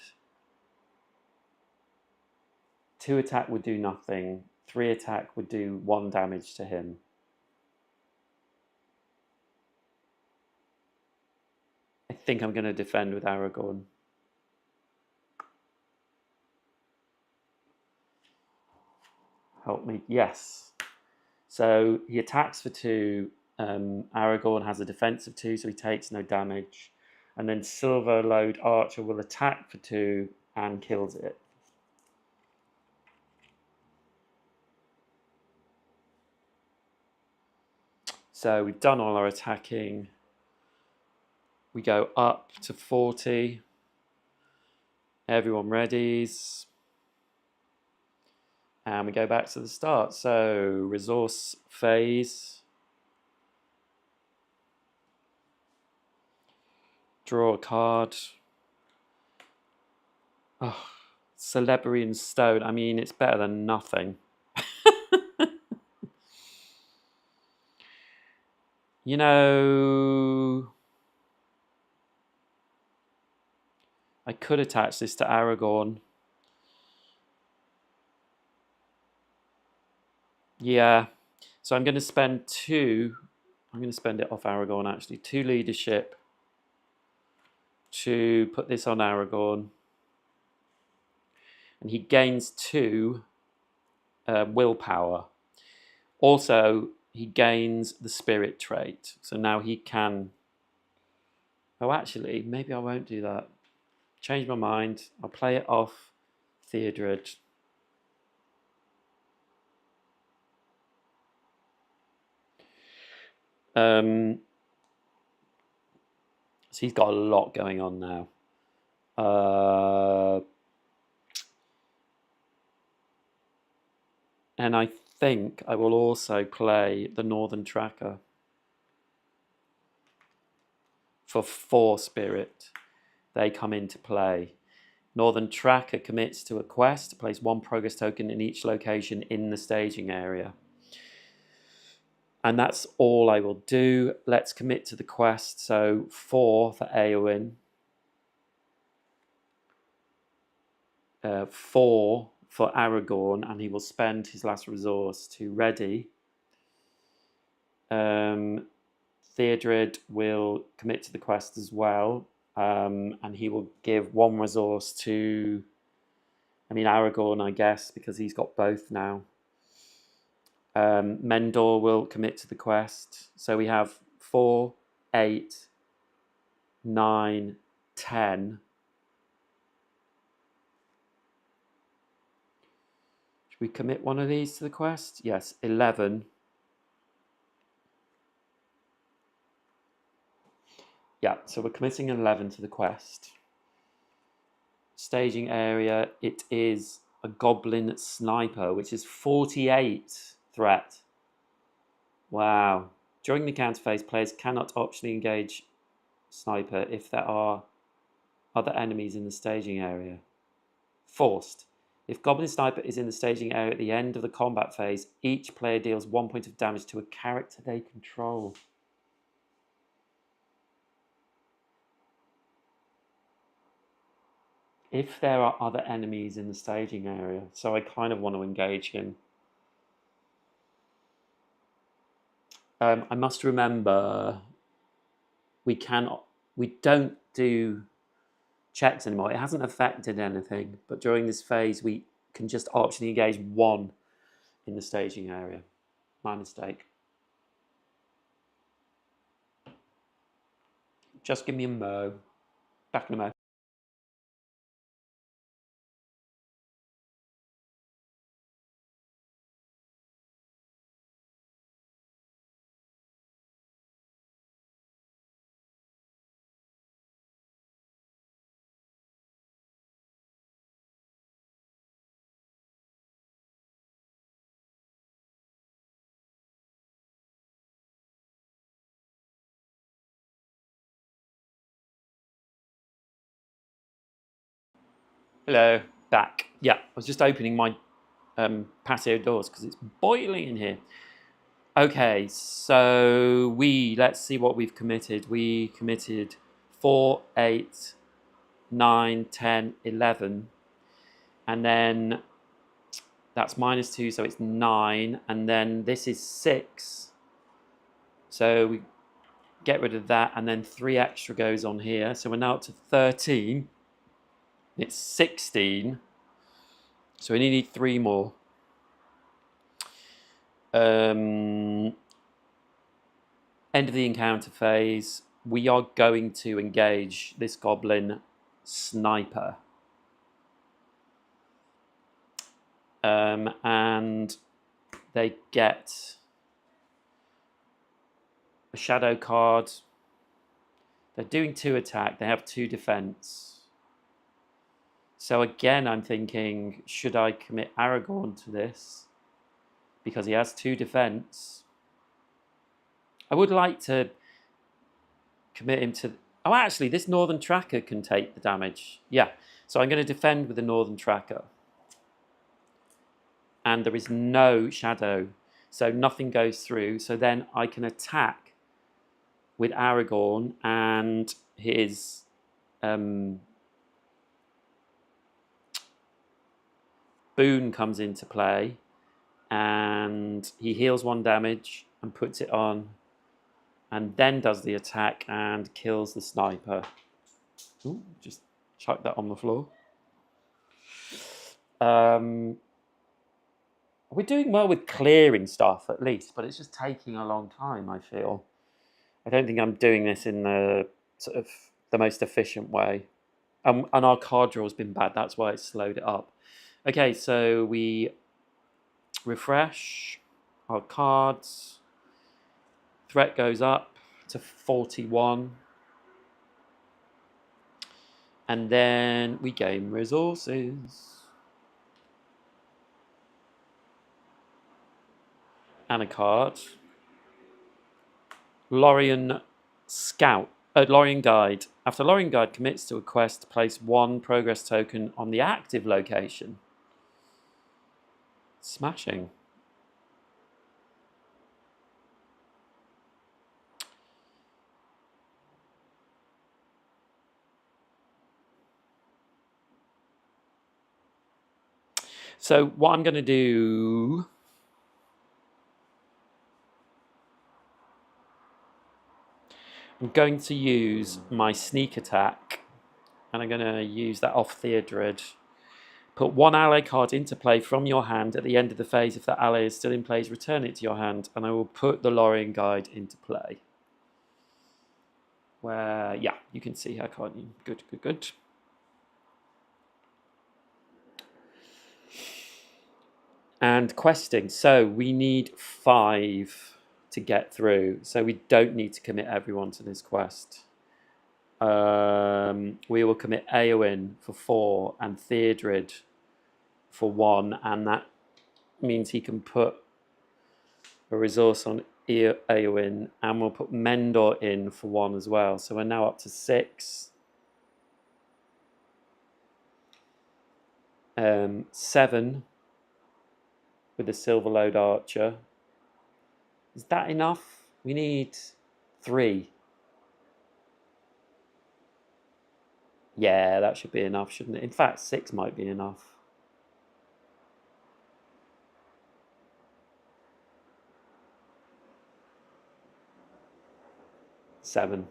2 attack would do nothing. 3 attack would do 1 damage to him. I think I'm going to defend with Aragorn. Help me. Yes. So he attacks for 2. Aragorn has a defense of 2, so he takes no damage. And then Silverlode Archer will attack for 2 and kills it. So we've done all our attacking. We go up to 40. Everyone readies. And we go back to the start. So resource phase. Draw a card. Oh, Celebrian Stone. I mean, it's better than nothing. You know, I could attach this to Aragorn. Yeah. So I'm going to spend 2. I'm going to spend it off Aragorn, actually. 2 leadership to put this on Aragorn. And he gains 2 willpower. Also, he gains the spirit trait. So now he can... Oh, actually, maybe I won't do that. Change my mind. I'll play it off Theodred. So he's got a lot going on now. And I think I will also play the Northern Tracker for 4 spirit. They come into play. Northern Tracker commits to a quest to place 1 progress token in each location in the staging area. And that's all I will do. Let's commit to the quest. So 4 for Eowyn. 4 for Aragorn, and he will spend his last resource to ready. Theodred will commit to the quest as well, and he will give 1 resource to, Aragorn, I guess, because he's got both now. Mendor will commit to the quest. So we have 4, 8, 9, 10. Should we commit one of these to the quest? Yes, 11. Yeah, so we're committing 11 to the quest. Staging area, it is a goblin sniper, which is 48 threat. Wow. During the counter phase, players cannot optionally engage sniper if there are other enemies in the staging area. Forced. If Goblin Sniper is in the staging area at the end of the combat phase, each player deals 1 point of damage to a character they control. If there are other enemies in the staging area, so I kind of want to engage him. I must remember we don't do checks anymore. It hasn't affected anything, but during this phase we can just optionally engage 1 in the staging area. My mistake. Just give me a mo. Back in a mo. Hello, back. Yeah, I was just opening my patio doors because it's boiling in here. Okay, so let's see what we've committed. We committed 4, 8, 9, 10, 11. And then that's -2, so it's 9. And then this is 6. So we get rid of that, and then 3 extra goes on here. So we're now up to 13. It's 16. So we need 3 more. End of the encounter phase. We are going to engage this goblin sniper. And they get a shadow card. They're doing 2 attack. They have 2 defense. So again, I'm thinking, should I commit Aragorn to this? Because he has 2 defense. I would like to commit him to... Oh, actually, this Northern Tracker can take the damage. Yeah, so I'm going to defend with the Northern Tracker. And there is no shadow, so nothing goes through. So then I can attack with Aragorn, and his boon comes into play, and he heals 1 damage and puts it on, and then does the attack and kills the sniper. Ooh, just chuck that on the floor. We're doing well with clearing stuff, at least, but it's just taking a long time, I feel. I don't think I'm doing this in the sort of the most efficient way. And our card draw has been bad, that's why it's slowed it up. Okay, so we refresh our cards. Threat goes up to 41. And then we gain resources. And a card. Lorien Scout. Lorien Guide. After Lorien Guide commits to a quest, place 1 progress token on the active location. Smashing. So what I'm going to do... I'm going to use my sneak attack, and I'm going to use that off Theodred. Put 1 ally card into play from your hand at the end of the phase. If that ally is still in place, return it to your hand, and I will put the Lorien Guide into play. Where, yeah, you can see her, can't you? Good, good, good. And questing. So we need 5 to get through. So we don't need to commit everyone to this quest. We will commit Eowyn for 4 and Theodred for 1, and that means he can put a resource on Eowyn, and we'll put Mendor in for 1 as well. So we're now up to 6. 7 with the Silverlode Archer. Is that enough? We need 3. Yeah, that should be enough, shouldn't it? In fact, 6 might be enough. Seven.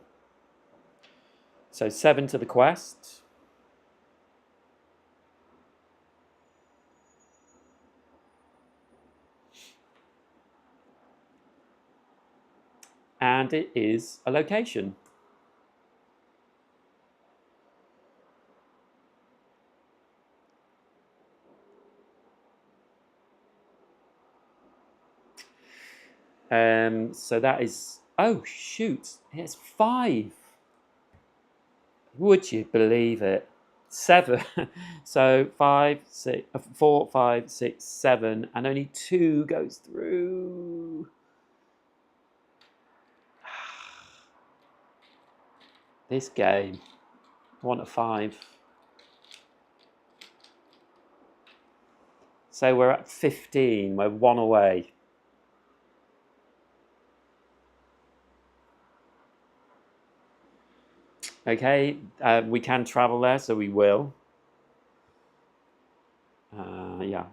So 7 to the quest. And it is a location. So that is... Oh, shoot. It's 5. Would you believe it? 7. So 5, 6, 4, 5, 6, 7, and only 2 goes through. This game. I want a 5. So we're at 15. We're 1 away. Okay, we can travel there, so we will. Yeah.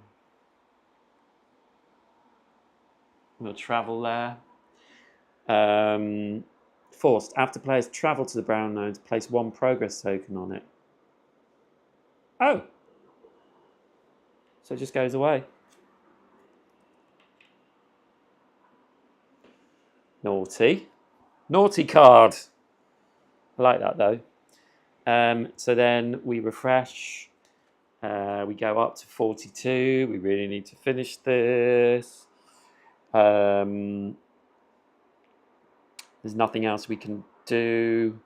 We'll travel there. Forced. After players travel to the brown nodes, place 1 progress token on it. Oh! So it just goes away. Naughty. Naughty card! I like that though. So then we refresh. We go up to 42. We really need to finish this. There's nothing else we can do.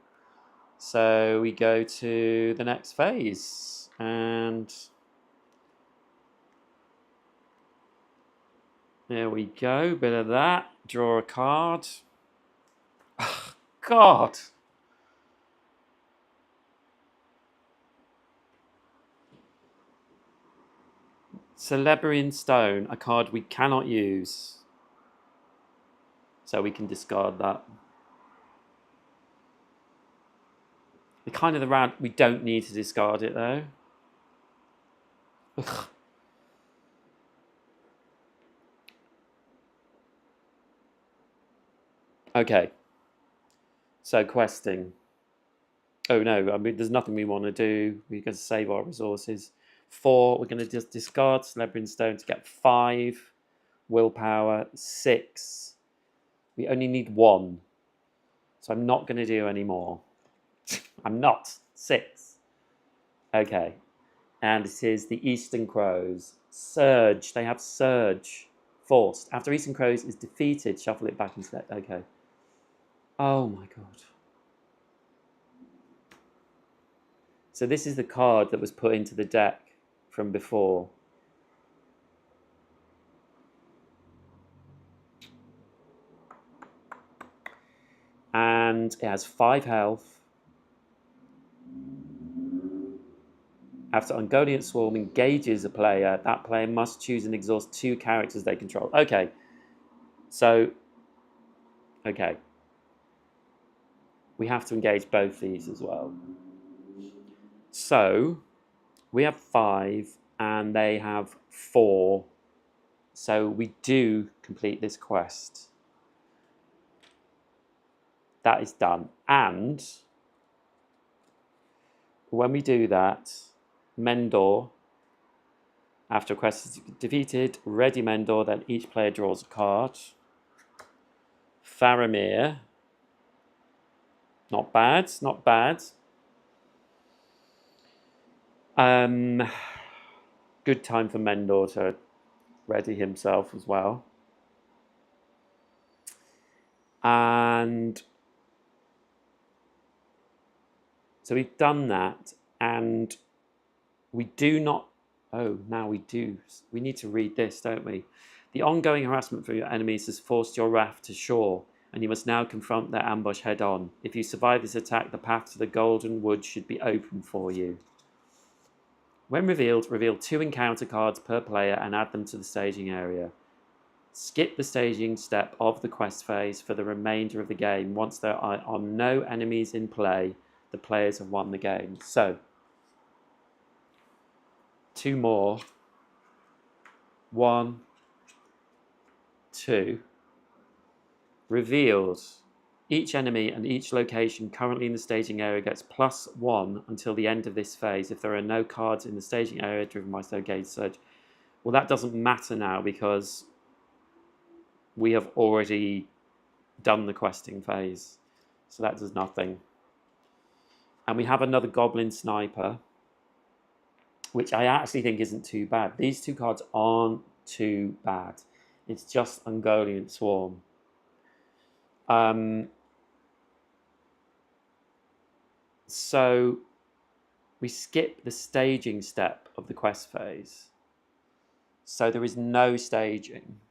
So we go to the next phase. And there we go. Bit of that. Draw a card. Oh, God. Celebrian Stone, a card we cannot use. So we can discard that. The kind of the round, we don't need to discard it though. Ugh. Okay. So questing. Oh no, I mean, there's nothing we want to do. We're going to save our resources. 4, we're going to just discard Celebrian Stone to get 5 willpower. 6. We only need 1. So I'm not going to do any more. I'm not. 6. Okay. And it is the Eastern Crows. Surge. They have Surge. Forced. After Eastern Crows is defeated, shuffle it back into that. Okay. Oh my god. So this is the card that was put into the deck from before. And it has 5 health. After Ungoliant Swarm engages a player, that player must choose and exhaust 2 characters they control. Okay. So, okay. We have to engage both these as well. So, we have 5 and they have 4. So we do complete this quest. That is done. And when we do that, Mendor, after a quest is defeated, ready Mendor, then each player draws a card. Faramir. Not bad, not bad. Good time for Mendor to ready himself as well. And so we've done that, and we do not... Oh, now we do. We need to read this, don't we? The ongoing harassment from your enemies has forced your raft to shore, and you must now confront their ambush head-on. If you survive this attack, the path to the Golden Wood should be open for you. When revealed, reveal 2 encounter cards per player and add them to the staging area. Skip the staging step of the quest phase for the remainder of the game. Once there are no enemies in play, the players have won the game. So, 2 more. 1, 2. Revealed. Each enemy and each location currently in the staging area gets +1 until the end of this phase if there are no cards in the staging area driven by Gauge Surge. Well, that doesn't matter now because we have already done the questing phase. So that does nothing. And we have another Goblin Sniper, which I actually think isn't too bad. These 2 cards aren't too bad. It's just Ungoliant Swarm. So we skip the staging step of the quest phase. So there is no staging.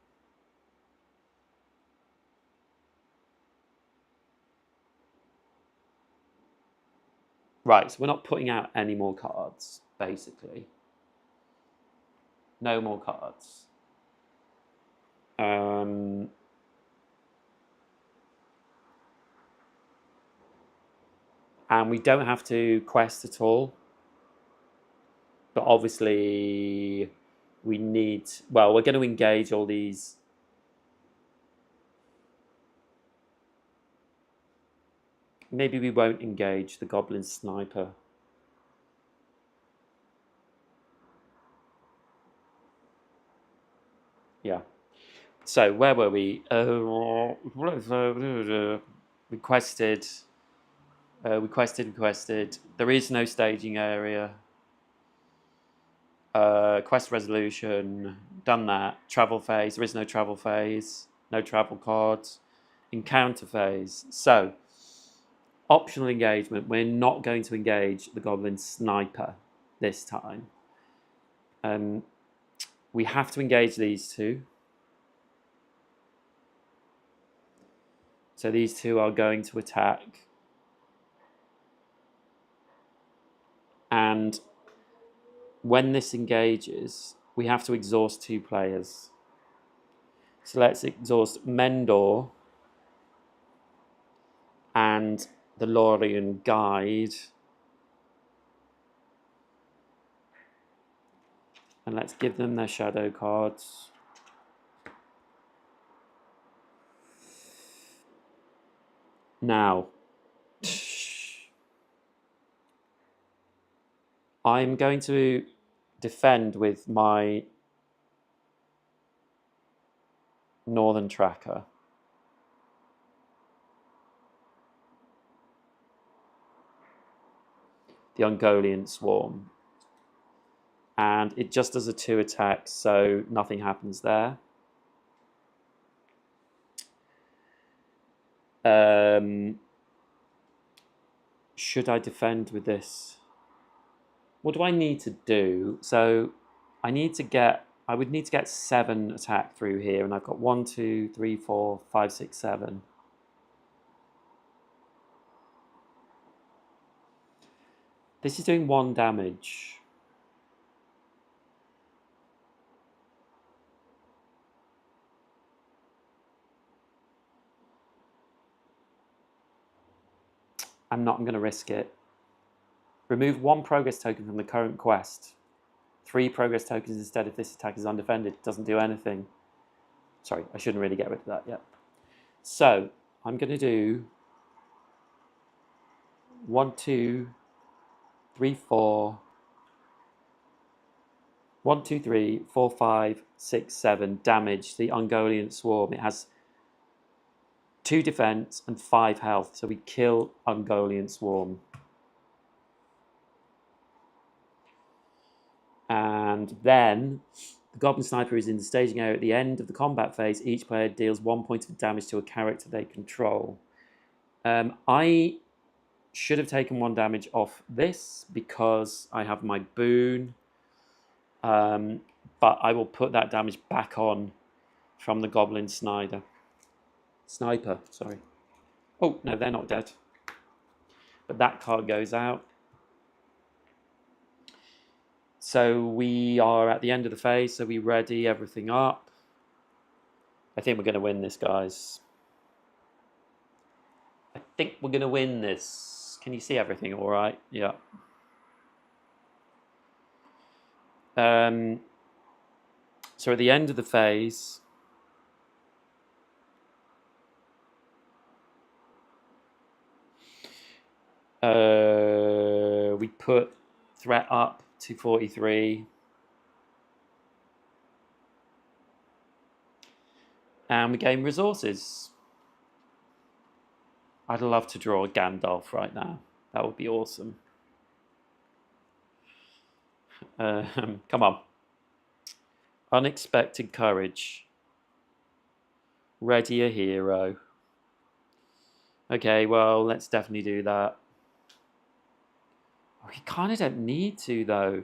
Right, so we're not putting out any more cards, basically. No more cards. And we don't have to quest at all. But obviously, we need... Well, we're going to engage all these... Maybe we won't engage the goblin sniper. Yeah. So, where were we? Requested. Requested. There is no staging area. Quest resolution. Done that. Travel phase. There is no travel phase. No travel cards. Encounter phase. So, optional engagement. We're not going to engage the goblin sniper this time. We have to engage these two. So these two are going to attack. And when this engages, we have to exhaust 2 players. So let's exhaust Mendor and the Lorien Guide. And let's give them their shadow cards. Now, I'm going to defend with my Northern Tracker. The Ungoliant Swarm. And it just does a 2 attacks, so nothing happens there. Should I defend with this? What do I need to do? So I would need to get 7 attack through here, and I've got 1, 2, 3, 4, 5, 6, 7. This is doing 1 damage. I'm going to risk it. Remove 1 progress token from the current quest. 3 progress tokens instead if this attack is undefended. It doesn't do anything. Sorry, I shouldn't really get rid of that yet. So, I'm going to do 1, 2, 3, 4... 1, 2, 3, 4, 5, 6, 7 damage the Ungoliant Swarm. It has 2 defense and 5 health, so we kill Ungoliant Swarm. And then the Goblin Sniper is in the staging area at the end of the combat phase. Each player deals 1 point of damage to a character they control. I should have taken 1 damage off this because I have my boon. But I will put that damage back on from the Goblin Sniper. Sorry. Oh, no, they're not dead. But that card goes out. So we are at the end of the phase, so we ready everything up. I think we're going to win this, guys. I think we're going to win this. Can you see everything all right? Yeah. So at the end of the phase, we put threat up to 43. And we gain resources. I'd love to draw a Gandalf right now. That would be awesome. Come on. Unexpected courage. Ready a hero. Okay, well, let's definitely do that. We kind of don't need to, though.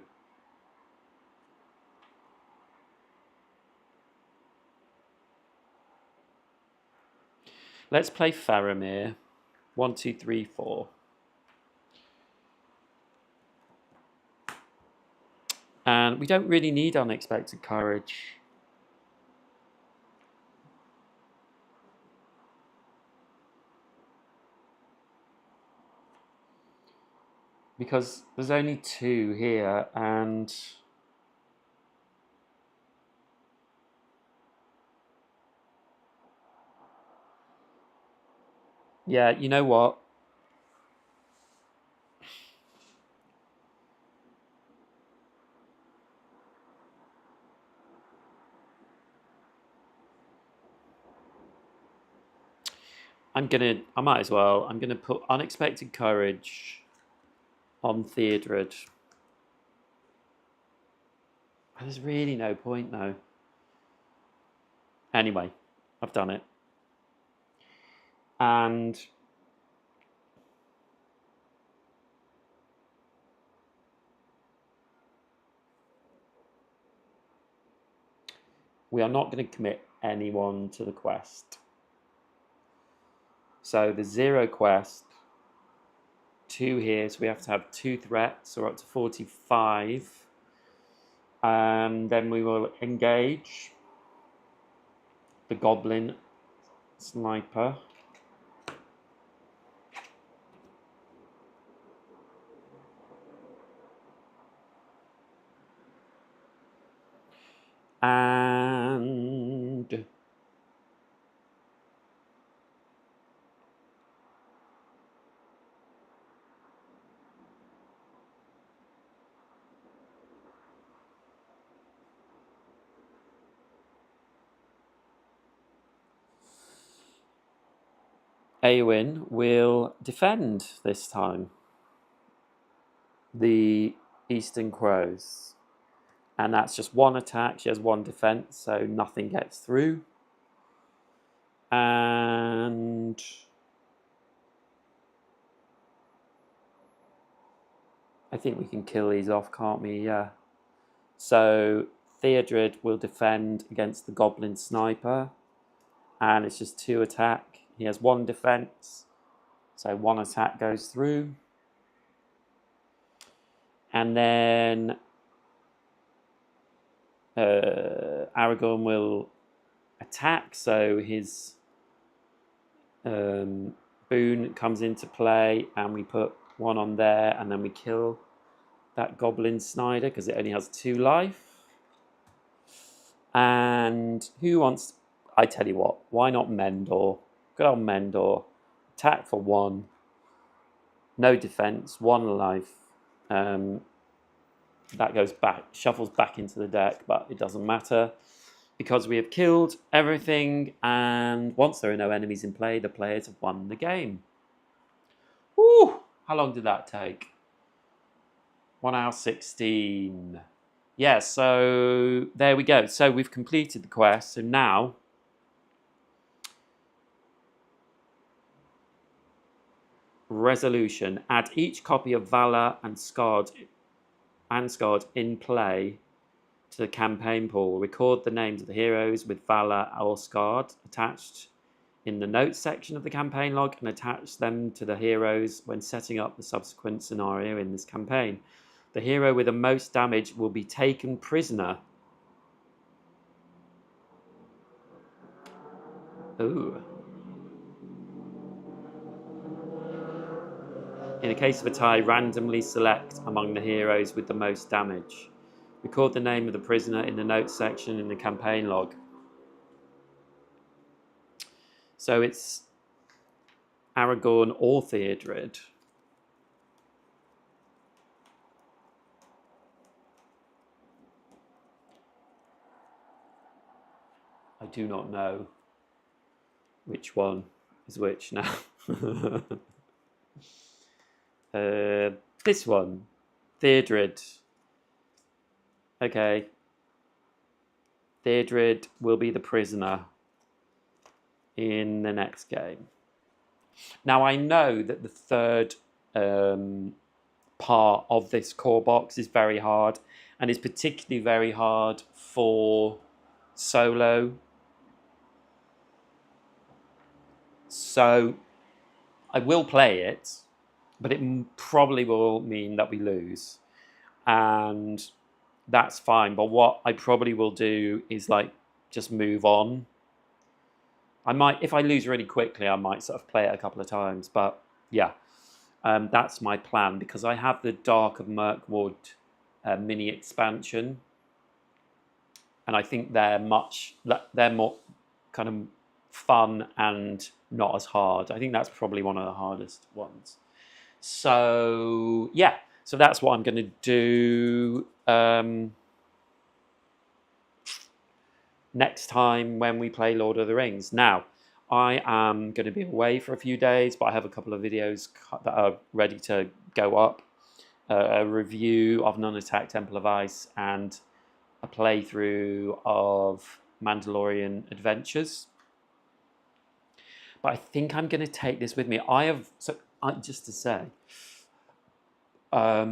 Let's play Faramir. 1, 2, 3, 4. And we don't really need unexpected courage. Because there's only 2 here, and yeah, you know what? I might as well. I'm gonna put unexpected courage on Theodred. There's really no point though. Anyway, I've done it. And we are not going to commit anyone to the quest. So the 0 quest, 2 here, so we have to have 2 threats, or up to 45. And then we will engage the goblin sniper. And Eowyn will defend this time the Eastern Crows. And that's just 1 attack. She has 1 defense, so nothing gets through. And I think we can kill these off, can't we? Yeah. So Theodred will defend against the goblin sniper, and it's just 2 attack. He has 1 defense, so 1 attack goes through. And then Aragorn will attack, so his boon comes into play, and we put 1 on there, and then we kill that goblin sniper because it only has 2 life. And who wants? I tell you what, why not Mendor? Good old Mendor. Attack for 1. No defense, 1 life. That goes back, shuffles back into the deck, but it doesn't matter because we have killed everything. And once there are no enemies in play, the players have won the game. Woo! How long did that take? 1 hour 16. Yeah, so there we go. So we've completed the quest. So now resolution. Add each copy of Valor and Scarred in play to the campaign pool. Record the names of the heroes with Valor or Scarred attached in the notes section of the campaign log, and attach them to the heroes when setting up the subsequent scenario in this campaign. The hero with the most damage will be taken prisoner. Ooh. In a case of a tie, randomly select among the heroes with the most damage. Record the name of the prisoner in the notes section in the campaign log. So it's Aragorn or Theodred. I do not know which one is which now. This one, Theodred. Okay. Theodred will be the prisoner in the next game. Now, I know that the third part of this core box is very hard, and is particularly very hard for solo. So I will play it, but it probably will mean that we lose. And that's fine. But what I probably will do is like just move on. I might, if I lose really quickly, I might sort of play it a couple of times. But yeah, that's my plan, because I have the Dark of Mirkwood mini expansion, and I think they're more kind of fun and not as hard. I think that's probably one of the hardest ones. So yeah, so that's what I'm going to do next time when we play Lord of the Rings. Now, I am going to be away for a few days, but I have a couple of videos that are ready to go up. A review of Non-Attack Temple of Ice and a playthrough of Mandalorian Adventures. But I think I'm going to take this with me. Just to say, I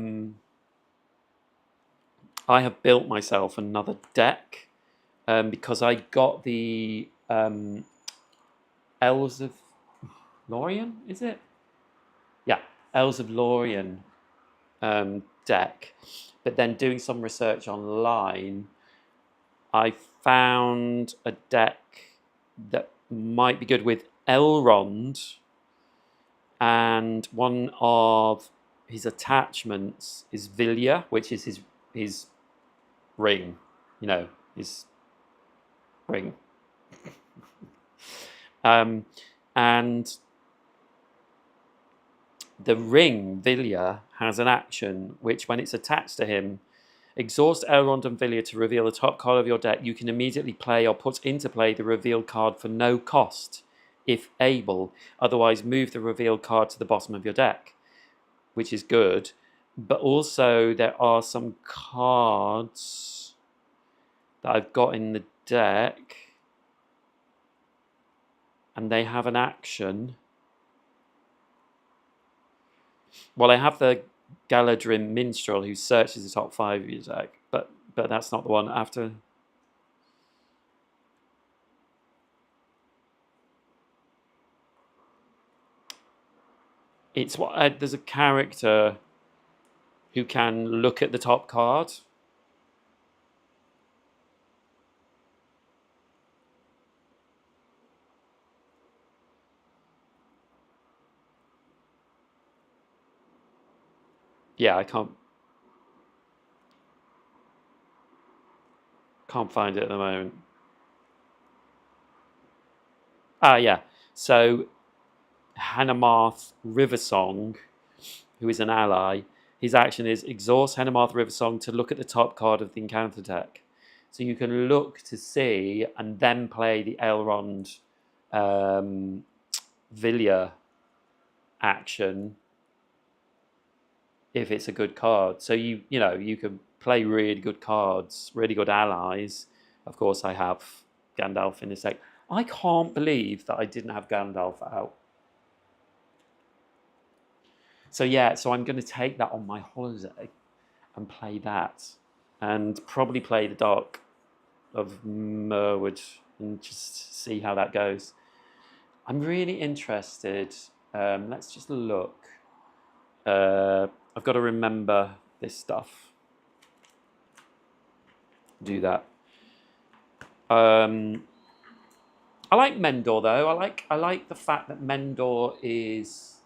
have built myself another deck because I got the Elves of Lorien, is it? Yeah, Elves of Lorien deck. But then doing some research online, I found a deck that might be good with Elrond, and one of his attachments is Vilya, which is his ring, his ring. And the ring, Vilya, has an action which, when it's attached to him, exhaust Elrond and Vilya to reveal the top card of your deck. You can immediately play or put into play the revealed card for no cost, if able. Otherwise, move the revealed card to the bottom of your deck, which is good. But also, there are some cards that I've got in the deck, and they have an action. Well, I have the Galadrim Minstrel, who searches the top 5 of your deck, but that's not the one after. It's what there's a character who can look at the top card. Yeah, I can't find it at the moment. Yeah. So Hanamarth Riversong, who is an ally, his action is exhaust Hanamarth Riversong to look at the top card of the encounter deck. So you can look to see and then play the Elrond Vilya action if it's a good card. So you can play really good cards, really good allies. Of course, I have Gandalf in this deck. I can't believe that I didn't have Gandalf out. So yeah, so I'm going to take that on my holiday and play that, and probably play the Dark of Mirkwood and just see how that goes. I'm really interested. Let's just look. I've got to remember this stuff. Do that. I like Mendor though. I like the fact that Mendor is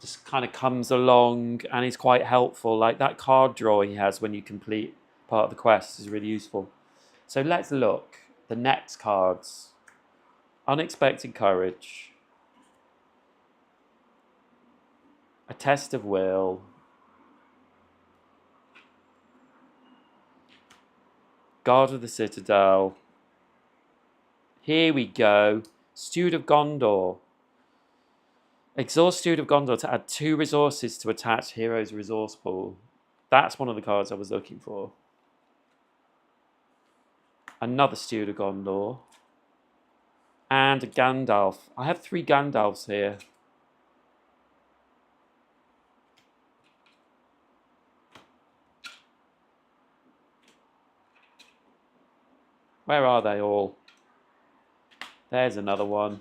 just kind of comes along and is quite helpful. Like that card draw he has when you complete part of the quest is really useful. So let's look. The next cards. Unexpected Courage. A Test of Will. Guard of the Citadel. Here we go. Steward of Gondor. Exhaust Steward of Gondor to add 2 resources to attach hero's resource pool. That's one of the cards I was looking for. Another Steward of Gondor. And a Gandalf. I have 3 Gandalfs here. Where are they all? There's another one.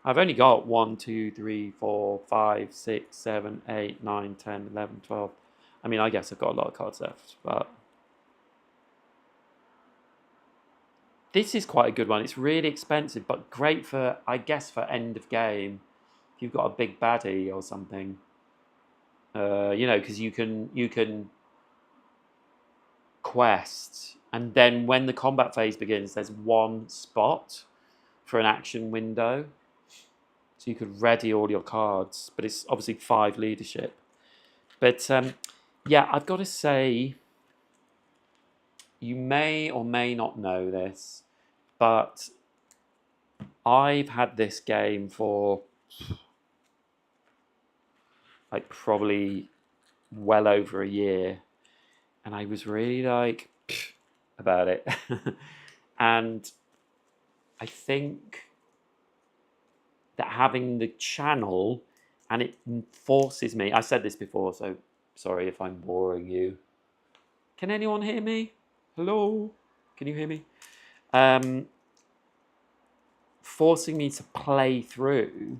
I've only got 1, 2, 3, 4, 5, 6, 7, 8, 9, 10, 11, 12. I mean, I guess I've got a lot of cards left, but this is quite a good one. It's really expensive, but great for, I guess, for end of game. If you've got a big baddie or something, you know, because you can quest, and then when the combat phase begins, there's one spot for an action window, so you could ready all your cards. But it's obviously 5 leadership. But yeah, I've got to say, you may or may not know this, but I've had this game for like probably well over a year, and I was really like about it. And I think that having the channel, and it forces me, I said this before, so sorry if I'm boring you. Can anyone hear me? Hello? Can you hear me? Forcing me to play through.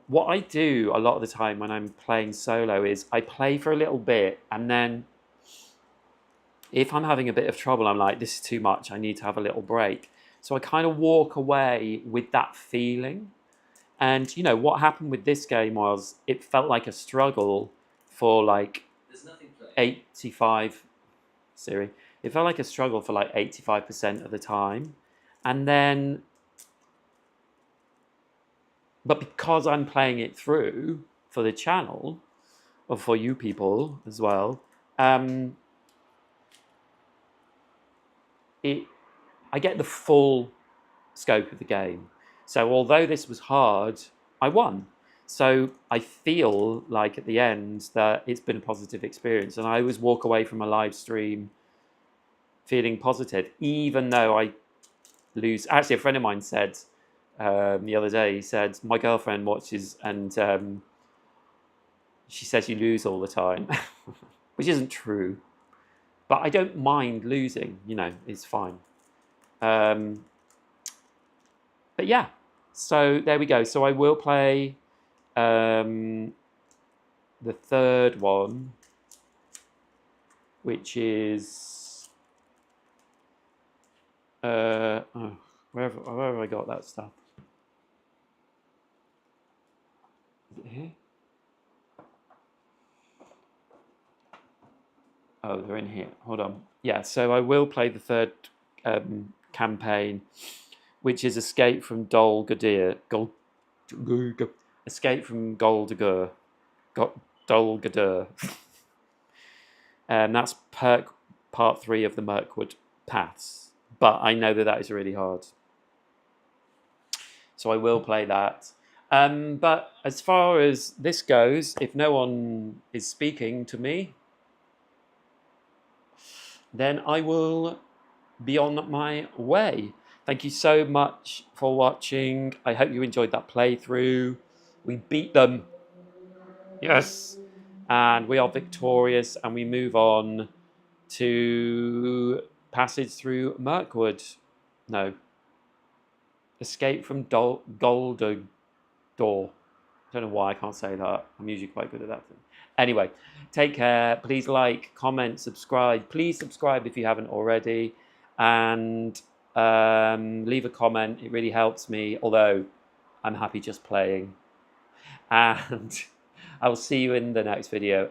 What I do a lot of the time when I'm playing solo is I play for a little bit, and then if I'm having a bit of trouble, I'm like, this is too much, I need to have a little break. So I kind of walk away with that feeling. And you know what happened with this game was it felt like a struggle for like 85 Siri. It felt like a struggle for like 85% of the time. And then, but because I'm playing it through for the channel, or for you people as well, I get the full scope of the game. So although this was hard, I won. So I feel like at the end that it's been a positive experience, and I always walk away from a live stream feeling positive, even though I lose. Actually, a friend of mine said the other day, he said, my girlfriend watches, and she says you lose all the time, which isn't true. But I don't mind losing, you know, it's fine. But yeah, so there we go. So I will play the third one, which is where have I got that stuff? Is it here? Oh, they're in here. Hold on. Yeah, so I will play the third campaign, which is Escape from Dol Guldur. Escape from Dol Guldur. That's part 3 of the Mirkwood Paths. But I know that that is really hard. So I will play that. But as far as this goes, if no one is speaking to me, then I will be on my way. Thank you so much for watching. I hope you enjoyed that playthrough. We beat them. Yes. And we are victorious, and we move on to passage through Mirkwood. No. Escape from Golder Door. I don't know why I can't say that. I'm usually quite good at that thing. Anyway, take care. Please like, comment, subscribe. Please subscribe if you haven't already. And leave a comment. It really helps me, although I'm happy just playing. And I will see you in the next video.